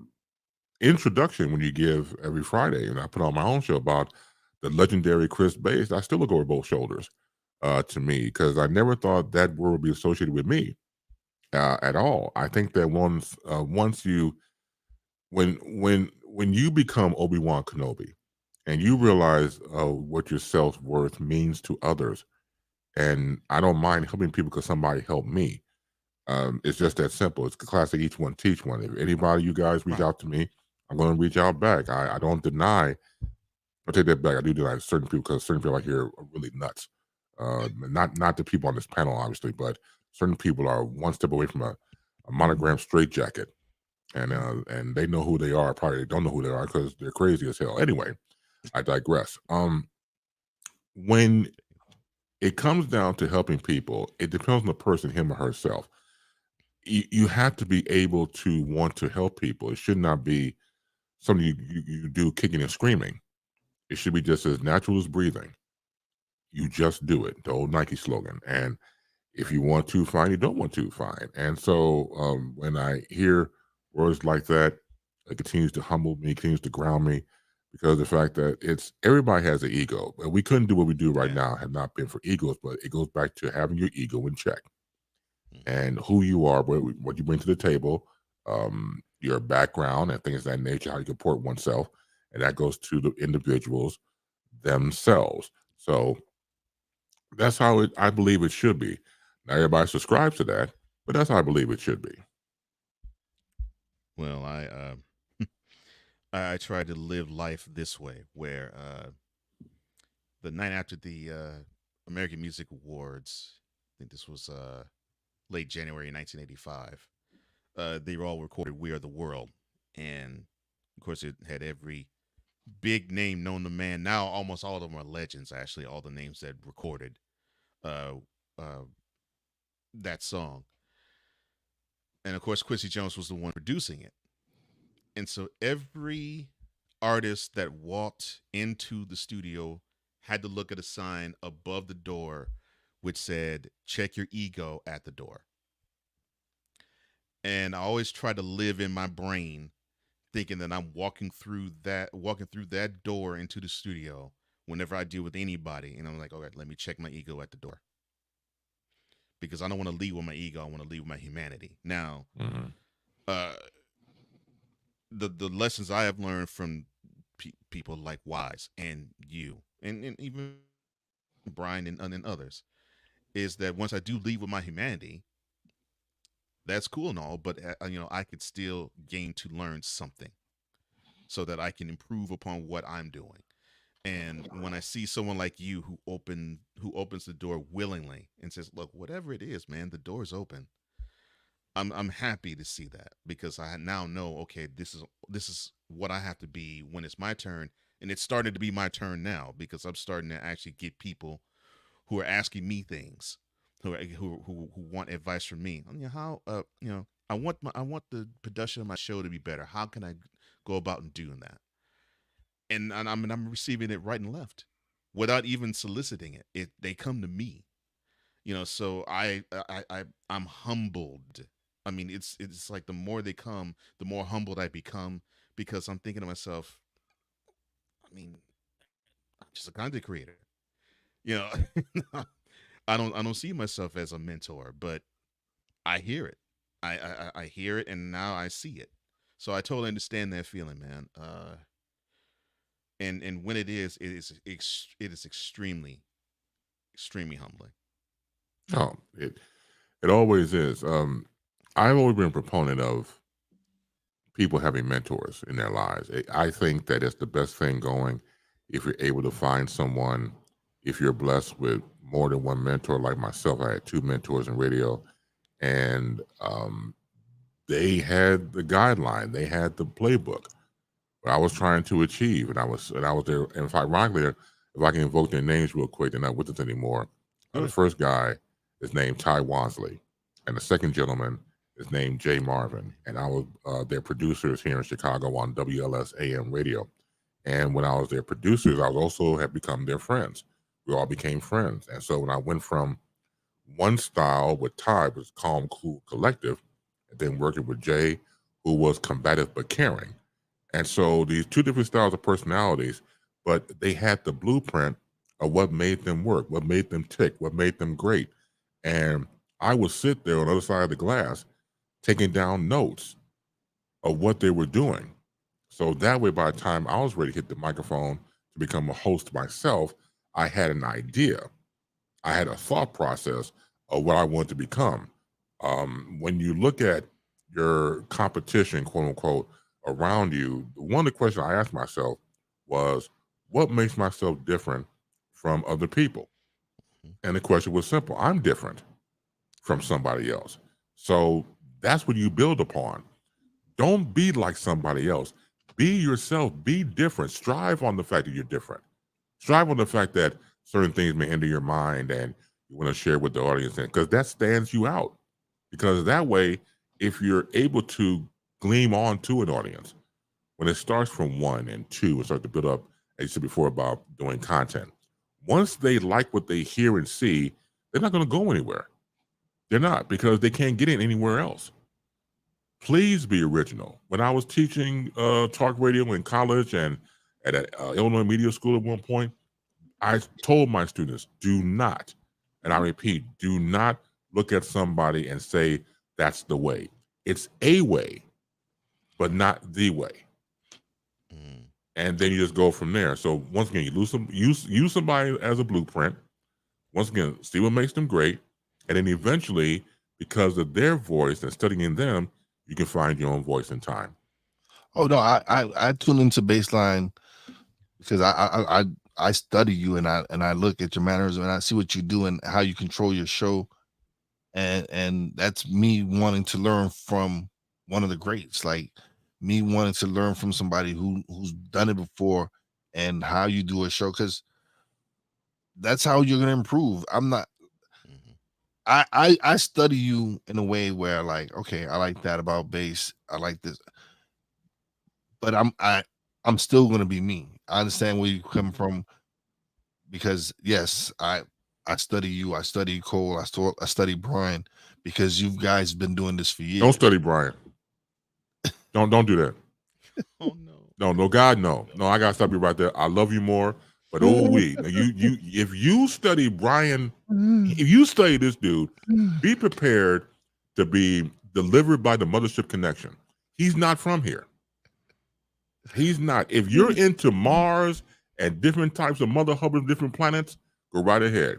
introduction, when you give every Friday, and I put on my own show about the legendary Chris Bass, I still look over both shoulders to me, because I never thought that word would be associated with me at all. I think that once you, when you become Obi-Wan Kenobi and you realize what your self-worth means to others, and I don't mind helping people because somebody helped me. It's just that simple. It's the classic each one teach one. If anybody you guys reach out to me, I'm going to reach out back. I don't deny. I take that back. I do deny certain people, because certain people out here are really nuts. Not the people on this panel, obviously, but certain people are one step away from a monogram straitjacket, and they know who they are. Probably they don't know who they are because they're crazy as hell. Anyway, I digress. When it comes down to helping people, it depends on the person, him or herself. You have to be able to want to help people. It should not be something you do kicking and screaming. It should be just as natural as breathing. You just do it, the old Nike slogan. And if you want to, fine. You don't want to, fine. And so when I hear words like that, it continues to humble me, continues to ground me, because of the fact that everybody has an ego. And we couldn't do what we do right now had not been for egos, but it goes back to having your ego in check. And who you are, what you bring to the table, your background and things of that nature, how you comport oneself. And that goes to the individuals themselves. So that's how I believe it should be. Not everybody subscribes to that, but that's how I believe it should be.
Well, I try to live life this way, where the night after the American Music Awards, I think this was late January 1985, they all recorded "We Are the World," and of course it had every big name known to man. Now almost all of them are legends. Actually, all the names that recorded that song, and of course Quincy Jones was the one producing it. And so every artist that walked into the studio had to look at a sign above the door which said, "Check your ego at the door." And I always try to live in my brain thinking that I'm walking through that door into the studio whenever I deal with anybody. And I'm like, okay, let me check my ego at the door. Because I don't want to leave with my ego. I want to leave with my humanity. Now, the lessons I have learned from people like Wize and you, and even Brian and others, is that once I do leave with my humanity, that's cool and all, but I could still gain to learn something so that I can improve upon what I'm doing. And when I see someone like you who opens the door willingly and says, "Look, whatever it is, man, the door's open," I'm happy to see that, because I now know, okay, this is what I have to be when it's my turn, and it's starting to be my turn now, because I'm starting to actually get people who are asking me things, who want advice from me. You know, how you know, I want the production of my show to be better. How can I go about and doing that? And I'm receiving it right and left without even soliciting it. They come to me, you know. So I'm humbled. I mean, it's like the more they come, the more humbled I become, because I'm thinking to myself, I mean, I'm just a content creator, you know. I don't see myself as a mentor, but I hear it. I hear it, and now I see it. So I totally understand that feeling, man. And when it is extremely humbling.
Oh, it always is. I've always been a proponent of people having mentors in their lives. I think that it's the best thing going if you're able to find someone. If you're blessed with more than one mentor, like myself, I had 2 mentors in radio, and they had the guideline, they had the playbook. What I was trying to achieve, and I was there. And if ironically, if I can invoke their names real quick, they're not with us anymore. The first guy is named Ty Wansley, and the second gentleman is named Jay Marvin, and I was their producers here in Chicago on WLS AM radio. And when I was their producers, I was also had become their friends. We all became friends. And so when I went from one style with Ty, was calm, cool, collective, and then working with Jay, who was combative but caring. And so these 2 different styles of personalities, but they had the blueprint of what made them work, what made them tick, what made them great. And I would sit there on the other side of the glass taking down notes of what they were doing. So that way, by the time I was ready to hit the microphone to become a host myself, I had an idea. I had a thought process of what I wanted to become. When you look at your competition, quote unquote, around you, one of the questions I asked myself was, what makes myself different from other people? And the question was simple. I'm different from somebody else. So that's what you build upon. Don't be like somebody else. Be yourself. Be different. Strive on the fact that you're different. Strive on the fact that certain things may enter your mind and you want to share with the audience, because that stands you out. Because that way, if you're able to gleam on to an audience, when it starts from 1 and 2 and start to build up, as you said before about doing content, once they like what they hear and see, they're not going to go anywhere. They're not, because they can't get it anywhere else. Please be original. When I was teaching talk radio in college and at an Illinois Media School at one point, I told my students, do not, and I repeat, do not look at somebody and say, that's the way. It's a way, but not the way. And then you just go from there. So once again, you use somebody as a blueprint. Once again, see what makes them great. And then eventually, because of their voice and studying them, you can find your own voice in time.
Oh no, I tune into Baseline because I study you and I look at your manners and I see what you do and how you control your show, and that's me wanting to learn from one of the greats, like me wanting to learn from somebody who's done it before and how you do a show, because that's how you're gonna improve. I'm not. I study you in a way where, like, okay, I like that about bass, I like this, but I'm still gonna be me. I understand where you come from, because yes, I study you, I study Cole, I study Brian, because you guys been doing this for years.
Don't study Brian. Don't do that.
Oh no.
No, God, no. I gotta stop you right there. I love you more. But if you study Brian, if you study this dude, be prepared to be delivered by the Mothership Connection. He's not from here. He's not. If you're into Mars and different types of Mother Hubbard, different planets, go right ahead.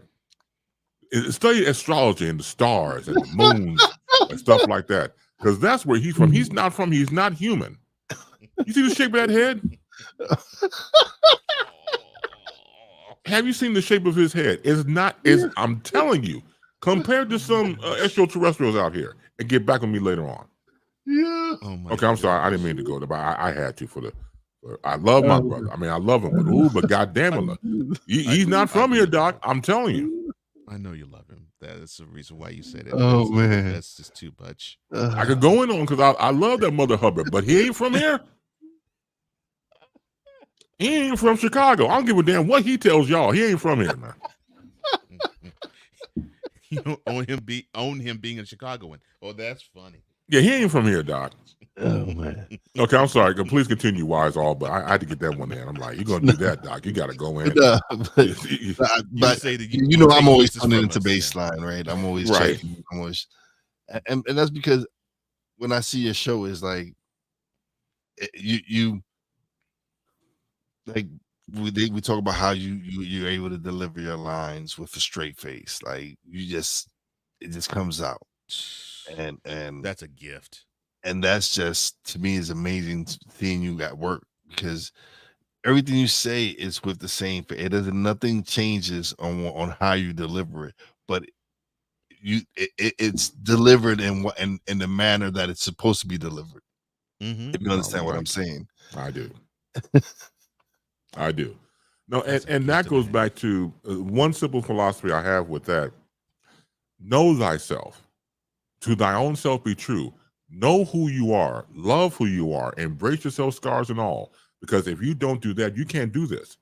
Study astrology and the stars and the moons and stuff like that, because that's where he's from. He's not human. You see the shape of that head? Have you seen the shape of his head? I'm telling you, compared to some extraterrestrials out here, and get back on me later on.
Yeah.
Oh okay, I'm sorry. I didn't mean to go there, but I had to I love my brother. I mean, I love him, but goddamn it, he's not from here, Doc. I'm telling you.
I know you love him. That's the reason why you said it.
Oh, man.
That's just too much.
I could go in on because I love that Mother Hubbard, but he ain't from here. He ain't from Chicago. I don't give a damn what he tells y'all. He ain't from here, man.
You don't own him being a Chicagoan. Oh, that's funny.
Yeah, he ain't from here, Doc.
Oh, man.
Okay, I'm sorry. Please continue, Wize all, but I had to get that one in. I'm like, you're going to do that, Doc. You got to go in.
But
you know,
I'm always tuning into baseline, right? I'm always
right.
checking. I'm always, and that's because when I see your show is like, you like we talk about how you're able to deliver your lines with a straight face, like it just comes out, and
that's a gift.
And that's just, to me, is amazing seeing you at work, because everything you say is with the same. It doesn't. Nothing changes on how you deliver it, but it's delivered in the manner that it's supposed to be delivered.
Mm-hmm.
If you understand what I'm saying,
I do. I do. No, and that goes back to one simple philosophy I have with that: know thyself. To thy own self be true. Know who you are, love who you are, embrace yourself, scars and all. Because if you don't do that, you can't do this.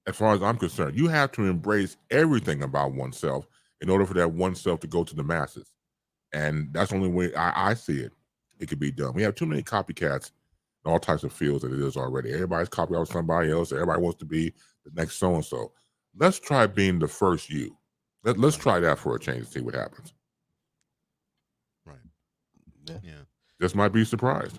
As far as I'm concerned, you have to embrace everything about oneself in order for that oneself to go to the masses. And that's the only way I see it. It could be done. We have too many copycats in all types of fields that it is already. Everybody's copying out somebody else. Everybody wants to be the next so-and-so. Let's try being the first you. Let's try that for a change and see what happens.
Yeah,
just might be surprised.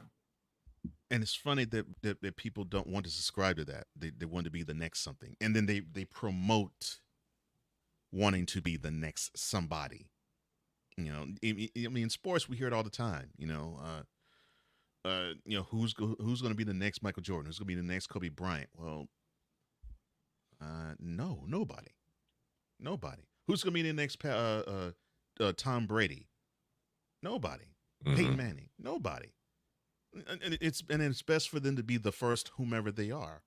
And it's funny that people don't want to subscribe to that. They want to be the next something, and then they promote wanting to be the next somebody. You know, I mean, in sports we hear it all the time. You know, who's going to be the next Michael Jordan? Who's going to be the next Kobe Bryant? Well, nobody. Who's going to be the next Tom Brady? Nobody. Peyton Manning, nobody. And it's best for them to be the first whomever they are,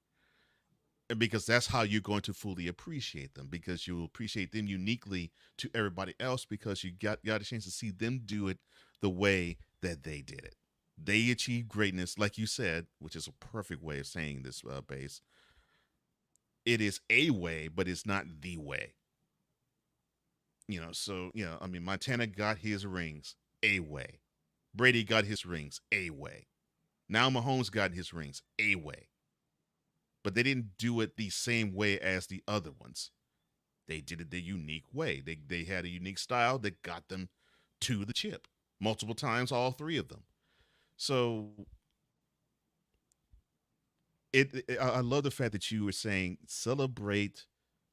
and because that's how you're going to fully appreciate them, because you'll appreciate them uniquely to everybody else, because you got a chance to see them do it the way that they did it. They achieved greatness, like you said, which is a perfect way of saying this, Base. It is a way, but it's not the way. You know, so I mean, Montana got his rings a way. Brady got his rings a way. Now Mahomes got his rings a way. But they didn't do it the same way as the other ones. They did it the unique way. They had a unique style that got them to the chip multiple times, all three of them. So I love the fact that you were saying celebrate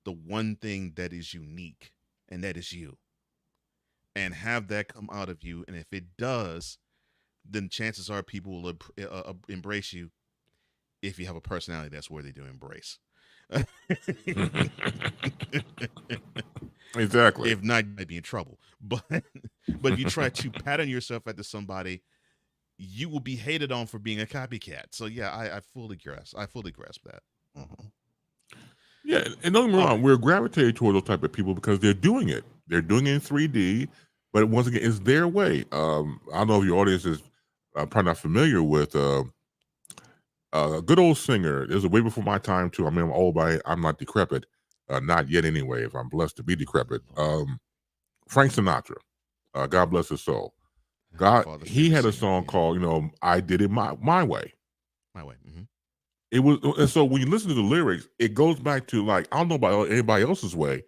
the one thing that is unique, and that is you. And have that come out of you. And if it does, then chances are people will embrace you if you have a personality that's worthy to embrace.
Exactly.
If not, you might be in trouble. But if you try to pattern yourself after somebody, you will be hated on for being a copycat. So yeah, I fully grasp that.
Mm-hmm.
Yeah, and don't get me wrong, we're gravitating toward those type of people because they're doing it. They're doing it in 3D, but once again, it's their way. I don't know if your audience is probably not familiar with a good old singer. There's a way before my time too. I mean, I'm old, but I'm not decrepit. Not yet anyway, if I'm blessed to be decrepit. Frank Sinatra, God bless his soul. He had a song called, I Did It My Way.
My Way. Mm-hmm.
It was, and so when you listen to the lyrics, it goes back to like, I don't know about anybody else's way,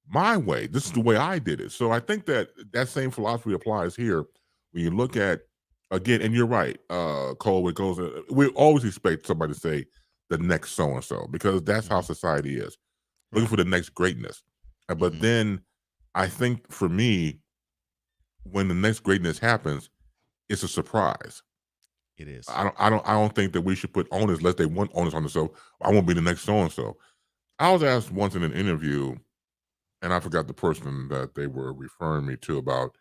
my way. This is the way I did it. So I think that same philosophy applies here when you look at, again, and you're right, Cole, it goes, we always expect somebody to say the next so-and-so because that's how society is, looking for the next greatness. But then I think for me, when the next greatness happens, it's a surprise.
It is.
I don't think that we should put onus unless they want onus on themselves. I won't be the next so-and-so. I was asked once in an interview, and I forgot the person that they were referring me to about,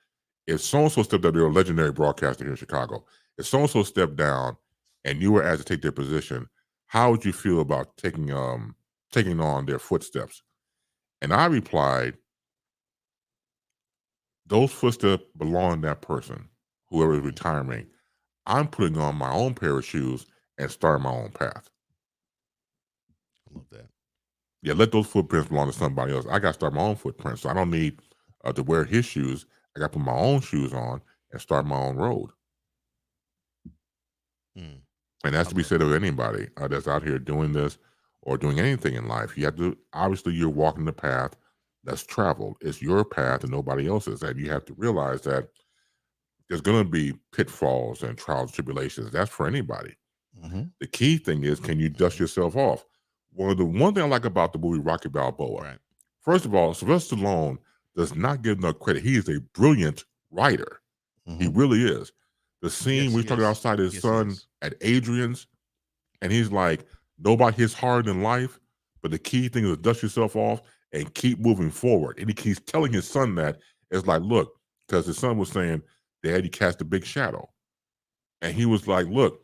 if so-and-so stepped up, they're a legendary broadcaster here in Chicago. If so-and-so stepped down and you were asked to take their position, how would you feel about taking on their footsteps? And I replied, those footsteps belong to that person, whoever is retiring. I'm putting on my own pair of shoes and starting my own path.
I love that.
Yeah, let those footprints belong to somebody else. I got to start my own footprints, so I don't need to wear his shoes. I got to put my own shoes on and start my own road. And that's to be said of anybody that's out here doing this or doing anything in life. You have to, obviously, you're walking the path that's traveled. It's your path and nobody else's. And you have to realize that there's going to be pitfalls and trials and tribulations. That's for anybody. The key thing is, can you dust yourself off? Well, the one thing I like about the movie Rocky Balboa, first of all, Sylvester Stallone does not give enough credit. He is a brilliant writer. He really is. The scene where he's talking outside his son at Adrian's, and he's like, nobody hits harder than life, but the key thing is to dust yourself off and keep moving forward. And he's telling his son that. It's like, look, because his son was saying, Dad, you cast a big shadow. And he was like, look,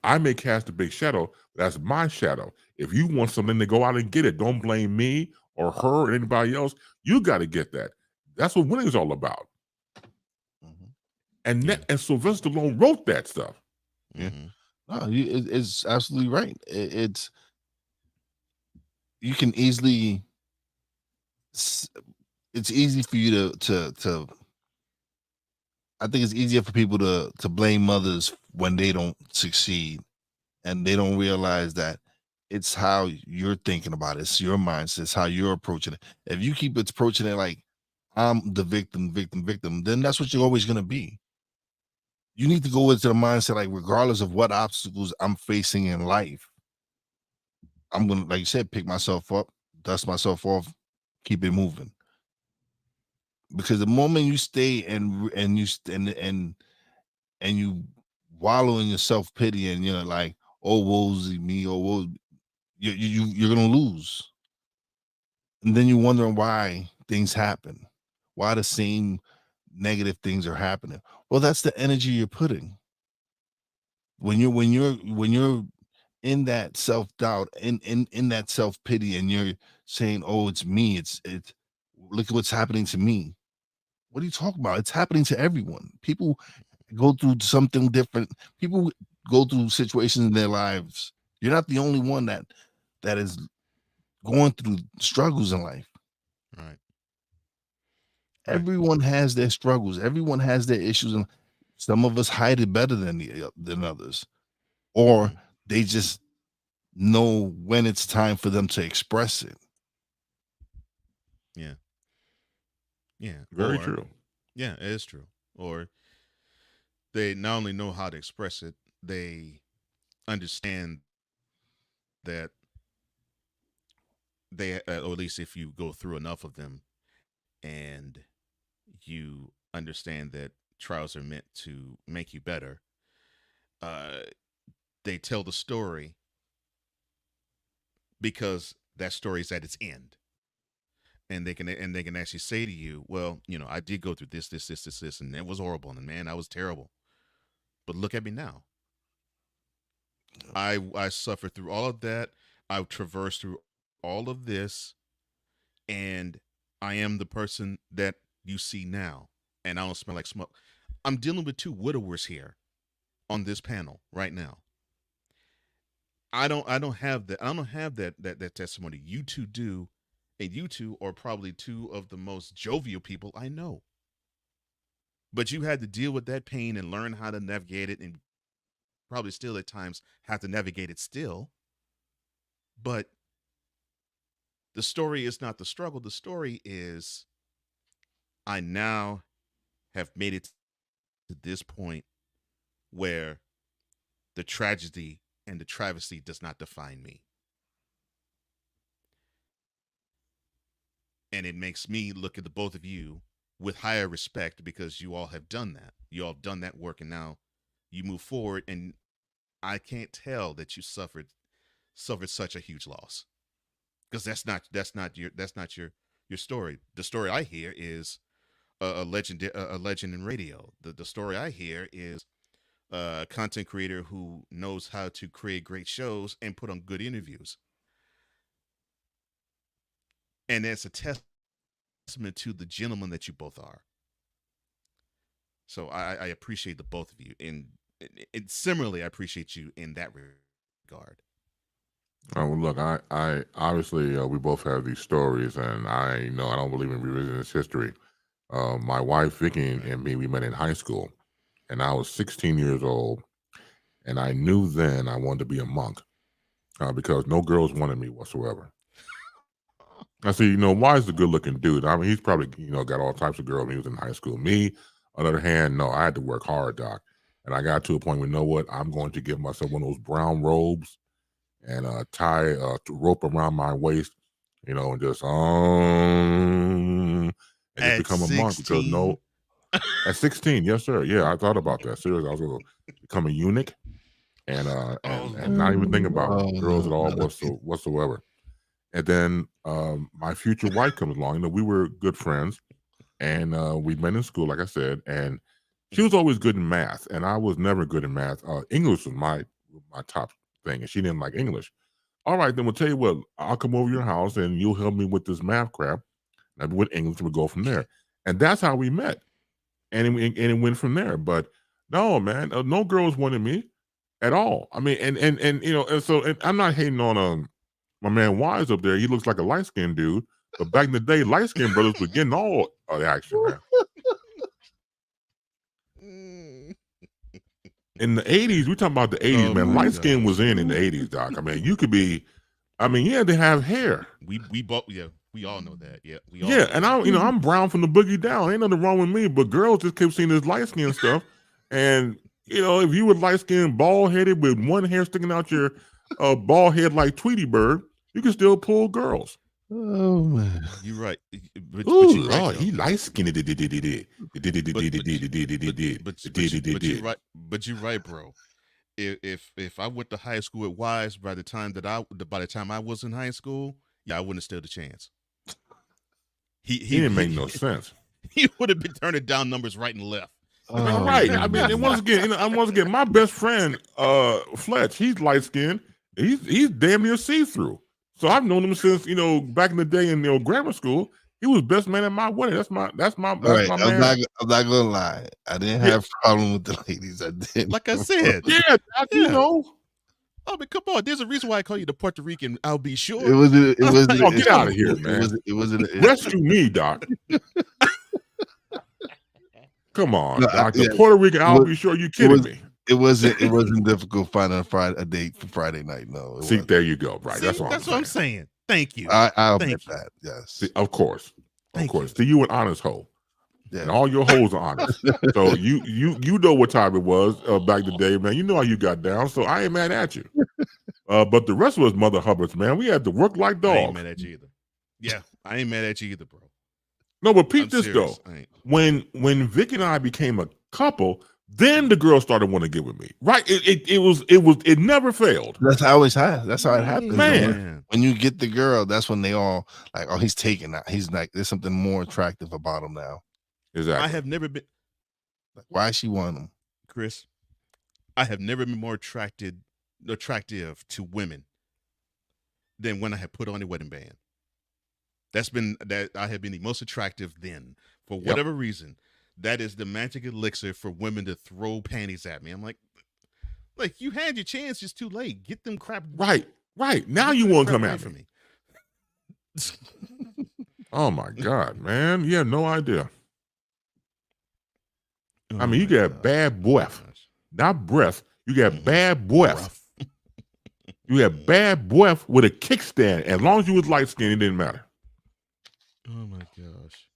I may cast a big shadow, but that's my shadow. If you want something, to go out and get it. Don't blame me or her or anybody else. You got to get that. That's what winning is all about. And and Sylvester Stallone wrote that stuff.
No, it's absolutely right. It's you can easily. It's easy for you to. I think it's easier for people to blame mothers when they don't succeed, and they don't realize that it's how you're thinking about it. It's your mindset. It's how you're approaching it. If you keep approaching it like I'm the victim, then that's what you're always gonna be. You need to go into the mindset like, regardless of what obstacles I'm facing in life, I'm gonna, like you said, pick myself up, dust myself off, keep it moving. Because the moment you stay and you wallow in your self-pity and you're like, oh, woe's me, oh, woe, you're gonna lose. And then you're wondering why things happen, why the same negative things are happening. Well, that's the energy you're putting. When you're in that self-doubt, in that self-pity, and you're saying, oh, it's me, it's look at what's happening to me. What are you talking about? It's happening to everyone. People go through something different. People go through situations in their lives. You're not the only one that is going through struggles in life.
Right.
Everyone has their struggles. Everyone has their issues, and some of us hide it better than others, or they just know when it's time for them to express it.
Yeah. Yeah.
Very true.
Yeah, it is true. Or they not only know how to express it, they understand that they, or at least if you go through enough of them and you understand that trials are meant to make you better, they tell the story because that story is at its end. And they can actually say to you, well, I did go through this, and it was horrible, and man, I was terrible. But look at me now. I suffered through all of that. I've traversed through all of this, and I am the person that you see now. And I don't smell like smoke. I'm dealing with two widowers here on this panel right now. I don't have that. I don't have that testimony. You two do. And you two are probably two of the most jovial people I know. But you had to deal with that pain and learn how to navigate it, and probably still at times have to navigate it still. But the story is not the struggle. The story is, I now have made it to this point where the tragedy and the travesty does not define me. And it makes me look at the both of you with higher respect, because you all have done that. You all have done that work, and now you move forward, and I can't tell that you suffered such a huge loss, because that's not your story. The story I hear is a legend in radio. The story I hear is a content creator who knows how to create great shows and put on good interviews. And it's a testament to the gentleman that you both are. So I appreciate the both of you, and similarly, I appreciate you in that regard.
Well, look, I obviously we both have these stories, and I don't believe in revisiting this history. My wife Vicky and me, we met in high school, and I was 16 years old, and I knew then I wanted to be a monk because no girls wanted me whatsoever. I see, Wize a good-looking dude. I mean, he's probably got all types of girls when he was in high school. Me, on the other hand, no, I had to work hard, Doc, and I got to a point where, you know what, I'm going to give myself one of those brown robes and tie a rope around my waist, and just and just become a monk because at 16, yes sir, yeah, I thought about that. Seriously, I was going to become a eunuch and not even think about girls at all whatsoever. And then my future wife comes along. We were good friends, and we met in school, like I said, and she was always good in math, and I was never good in math. English was my top thing, and she didn't like English. All right, then we'll tell you what, I'll come over to your house and you'll help me with this math crap. And with English, we'll go from there. And that's how we met. And it went from there. But no, man, no girls wanted me at all. I mean, and I'm not hating on my man Wize up there. He looks like a light-skinned dude. But back in the day, light-skinned brothers were getting all of the action, man. In the 80s, we're talking about the 80s, man. Light skin was in the 80s, Doc. I mean, you had to have hair.
We all know that. Yeah,
and I'm brown from the boogie down. Ain't nothing wrong with me, but girls just kept seeing this light skin stuff. And if you were light skinned, bald headed with one hair sticking out your bald head like Tweety Bird, you can still pull girls.
Oh man,
you're right. But
you're right, he light skinned.
But you're right, bro. If I went to high school with Wize by the time I was in high school, I wouldn't have stood a chance.
He didn't make no sense.
He would have been turning down numbers right and left.
Right. I mean, and once again, my best friend Fletch, he's light skinned. He's damn near see through. So I've known him since back in the day in grammar school. He was best man at my wedding. That's my
right.
man.
I'm not gonna lie. I didn't have a problem with the ladies. I did.
Like I said,
yeah. I mean,
come on. There's a reason why I call you the Puerto Rican. I'll be sure.
It was.
Get out of here, man. Rescue me, Doc. Come on, Doc. The Puerto Rican. I'll be sure. You kidding me?
It wasn't difficult finding a date for Friday night. No.
See, there you go. Right. That's what
I'm saying. Thank you.
I'll bet that. Yes.
See, of course. See, you an honest hoe. Yeah. And all your hoes are honest. So you know what time it was back in the day, man. You know how you got down. So I ain't mad at you. But the rest of us Mother Hubbards, man, we had to work like dogs.
I ain't mad at you either. Yeah, I ain't mad at you either, bro.
No, but peep this though. When Vic and I became a couple, then the girl started wanting to get with me. Right? It never failed.
That's how it happens.
Man.
When you get the girl, that's when they all like, oh, he's taking that. He's like, there's something more attractive about him now.
Exactly.
I have never been.
Like, why she want him,
Chris? I have never been more attractive to women than when I had put on a wedding band. That I have been the most attractive then, for whatever reason. That is the magic elixir for women to throw panties at me. I'm like you had your chance, it's too late. Get them crap.
Right. Now you won't come after me. Oh my God, man. You have no idea. I mean, you got bad breath. Not breath. You got bad breath. You got bad breath with a kickstand. As long as you was light skinned, it didn't matter.
Oh my gosh.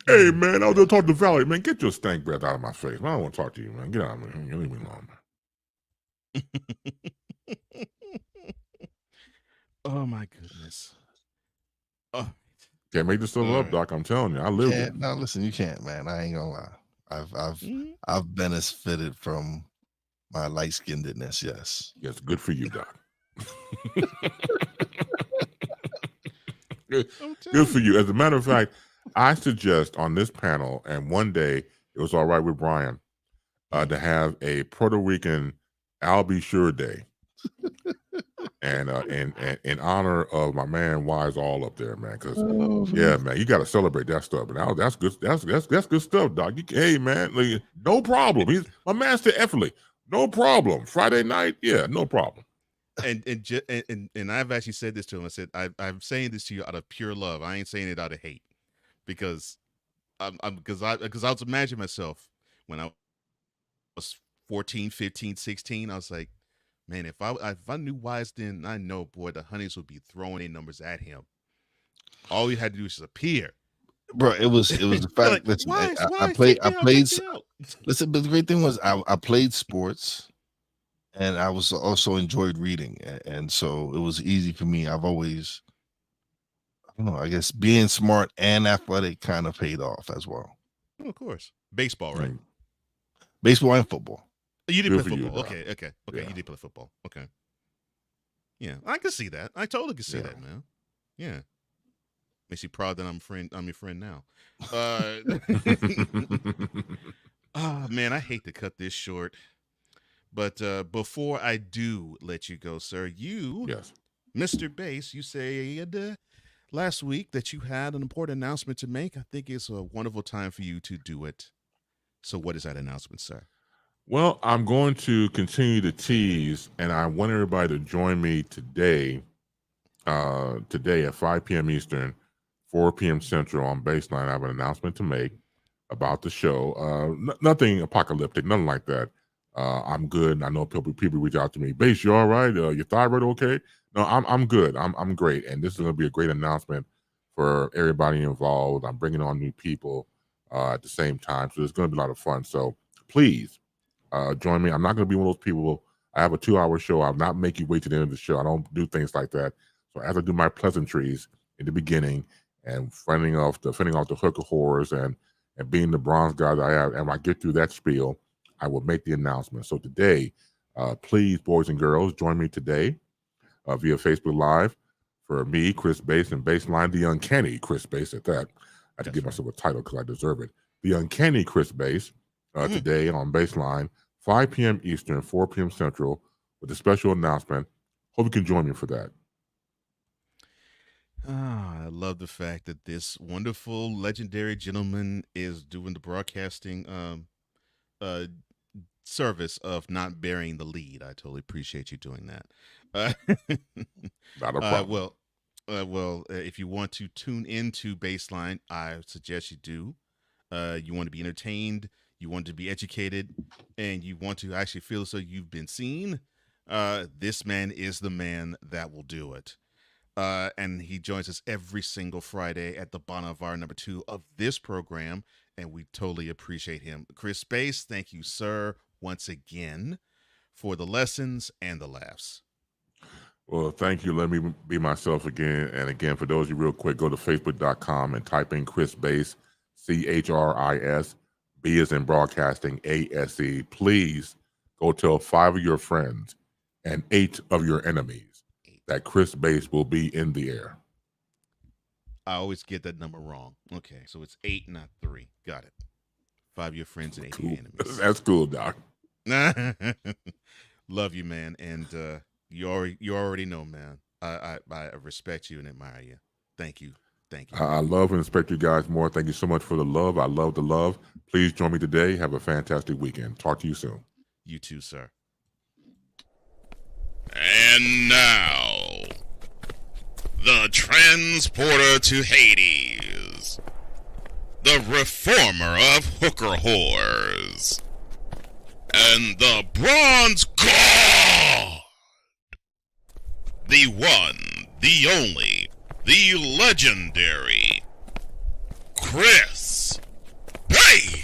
Hey man, I was gonna talk to Valerie. Man, get your stank breath out of my face. Man, I don't want to talk to you, man. Get out of here. You leave me alone,
man. Oh my goodness. Oh.
Can't make this stuff up, Doc. I'm telling you, I live it.
No, listen, you can't, man. I ain't gonna lie. I've benefited from my light skinnedness. Yes.
Yes, good for you, Doc. Good for you. As a matter of fact, I suggest on this panel, and one day it was all right with Brian, to have a Puerto Rican I'll be sure day. And in honor of my man Wize all up there, man. Because
Oh,
yeah, man, you got to celebrate that stuff. And that's good. That's good stuff, dog. Hey, man, like, no problem. He's my master effortlessly. No problem. Friday night, yeah, no problem.
And I've actually said this to him. I said I'm saying this to you out of pure love. I ain't saying it out of hate, because I was imagining myself when I was 14, 15, 16. I was like, man, if I knew Wize then, I know, boy, the honeys would be throwing their numbers at him. All he had to do was just appear.
Bro, it was the fact.
Like,
Listen,
Wize,
I played. Listen, but the great thing was I played sports, and I was also enjoyed reading, and so it was easy for me. I've always, I don't know, I guess being smart and athletic kind of paid off as well.
Oh, of course, baseball, right?
Baseball and football.
You did
Good
play
for you,
football.
dog.
Okay.
Yeah.
You did play football. Okay. Yeah, I can see that. I totally can see
Yeah.
that, man. Yeah. Makes you proud that I'm your friend now. Man, I hate to cut this short. But before I do let you go, sir,
Yes.
Mr. Bass, you said last week that you had an important announcement to make. I think it's a wonderful time for you to do it. So what is that announcement, sir?
Well, I'm going to continue to tease, and I want everybody to join me today at 5 p.m. Eastern, 4 p.m. Central on Baseline. I have an announcement to make about the show. Nothing apocalyptic, nothing like that. I'm good. I know people reach out to me. Bass, you all right? Your thyroid okay? No, I'm good. I'm great. And this is going to be a great announcement for everybody involved. I'm bringing on new people at the same time, so it's going to be a lot of fun. So please join me. I'm not going to be one of those people. I have a 2-hour show. I'll not make you wait to the end of the show. I don't do things like that. So as I do my pleasantries in the beginning and fending off the hooker whores and being the bronze guy that I have, and when I get through that spiel, I will make the announcement. So today, please, boys and girls, join me today via Facebook Live for me, Chris Bass, and Baseline, the Uncanny Chris Bass at that. I had to give myself a title because I deserve it. The Uncanny Chris Bass today on Baseline, 5 p.m. Eastern, 4 p.m. Central, with a special announcement. Hope you can join me for that.
I love the fact that this wonderful, legendary gentleman is doing the broadcasting service of not burying the lead. I totally appreciate you doing that.
Not a problem.
Well, if you want to tune into Baseline, I suggest you do. You want to be entertained, you want to be educated, and you want to actually feel as though you've been seen. This man is the man that will do it. And he joins us every single Friday at the bottom of hour number 2 of this program, and we totally appreciate him. Chris Bass, thank you, sir, once again, for the lessons and the laughs.
Well, thank you. Let me be myself again. And again, for those of you real quick, go to facebook.com and type in Chris Bass, CHRIS, B as in broadcasting, ASE. Please go tell 5 of your friends and 8 of your enemies that Chris Bass will be in the air.
I always get that number wrong. Okay, so it's 8, not 3. Got it. 5 of your friends and 8 of your enemies.
That's cool, Doc.
Love you, man. And you already know, man. I respect you and admire you. Thank you. Thank you.
I love and respect you guys more. Thank you so much for the love. I love the love. Please join me today. Have a fantastic weekend. Talk to you soon.
You too, sir.
And now, the transporter to Hades, the reformer of hooker whores, and the bronze god, the one, the only, the legendary Chris Bay.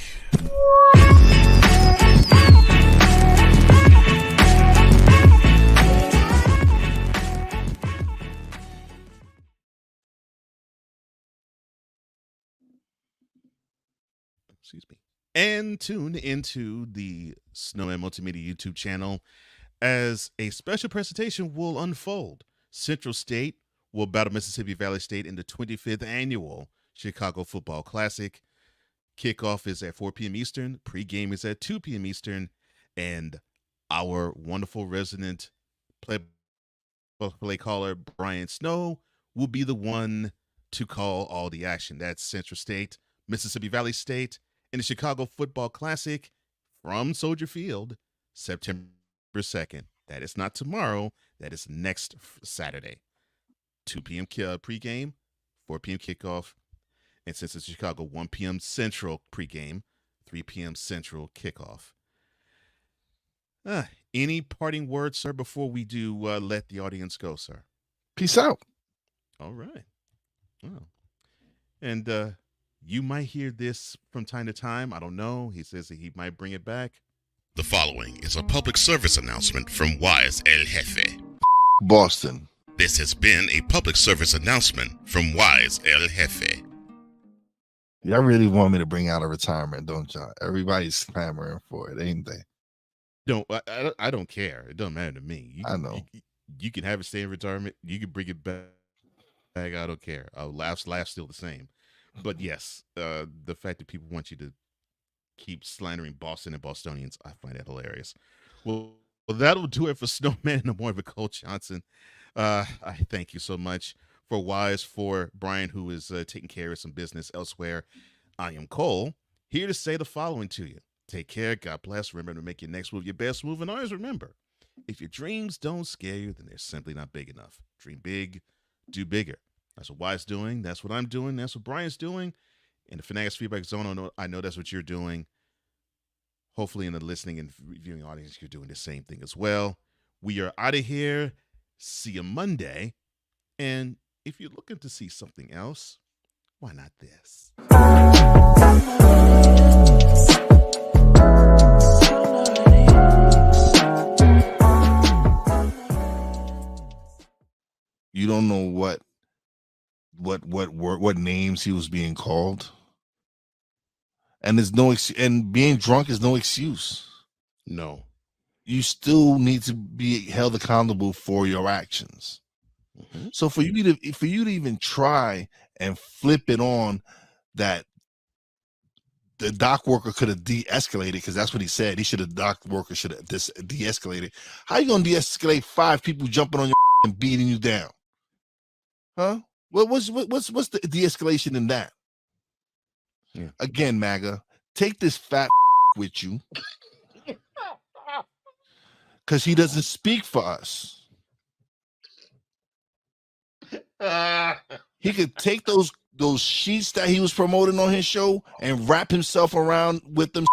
Excuse me. And tune into the Snowman Multimedia YouTube channel as a special presentation will unfold. Central State will battle Mississippi Valley State in the 25th annual Chicago Football Classic. Kickoff is at 4 p.m. Eastern. Pre-game is at 2 p.m. Eastern. And our wonderful resident play play caller Brian Snow will be the one to call all the action. That's Central State, Mississippi Valley State, and the Chicago Football Classic from Soldier Field, September 2nd. That is not tomorrow. That is next Saturday. 2 p.m. pregame, 4 p.m. kickoff. And since it's Chicago, 1 p.m. Central pregame, 3 p.m. Central kickoff. Any parting words, sir, before we do let the audience go, sir?
Peace out.
All right. Well, and you might hear this from time to time. I don't know. He says that he might bring it back.
The following is a public service announcement from Wize El Jefe.
Boston.
This has been a public service announcement from Wize El Jefe.
Y'all really want me to bring out a retirement, don't y'all? Everybody's clamoring for it, ain't they?
I don't care. It doesn't matter to me.
I know.
You can have it stay in retirement. You can bring it back. I don't care. Laugh still the same. But yes, the fact that people want you to keep slandering Boston and Bostonians, I find that hilarious. Well, that'll do it for Snowman in the morning with Cole Johnson. I thank you so much for Wize, for Brian, who is taking care of some business elsewhere. I am Cole, here to say the following to you. Take care. God bless. Remember to make your next move your best move. And always remember, if your dreams don't scare you, then they're simply not big enough. Dream big, do bigger. That's what Wize doing. That's what I'm doing. That's what Brian's doing. In the Fanatics Feedback Zone, I know that's what you're doing. Hopefully in the listening and viewing audience, you're doing the same thing as well. We are out of here. See you Monday. And if you're looking to see something else, why not this?
You don't know what names he was being called, and there's no and being drunk is no excuse.
No,
you still need to be held accountable for your actions. Mm-hmm. So for you to even try and flip it on that the dock worker could have de-escalated, because that's what he said. He should have dock worker should have de-escalated. How you gonna de-escalate 5 people jumping on your and beating you down? Huh? What's the de-escalation in that? Yeah. Again, MAGA, take this fat with you, because he doesn't speak for us. He could take those sheets that he was promoting on his show and wrap himself around with them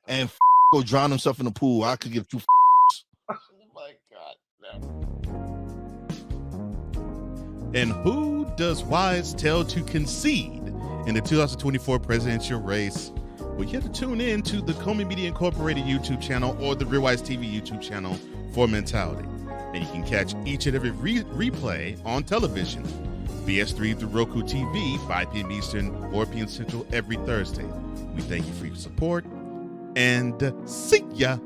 and go drown himself in the pool. I could give 2
Oh my God. No. And who does Wize tell to concede in the 2024 presidential race? Well, you have to tune in to the Comey Media Incorporated YouTube channel or the Real Wize TV YouTube channel for Mentality. And you can catch each and every replay on television, BS3 through Roku TV, 5 p.m. Eastern, 4 p.m. Central every Thursday. We thank you for your support, and see ya.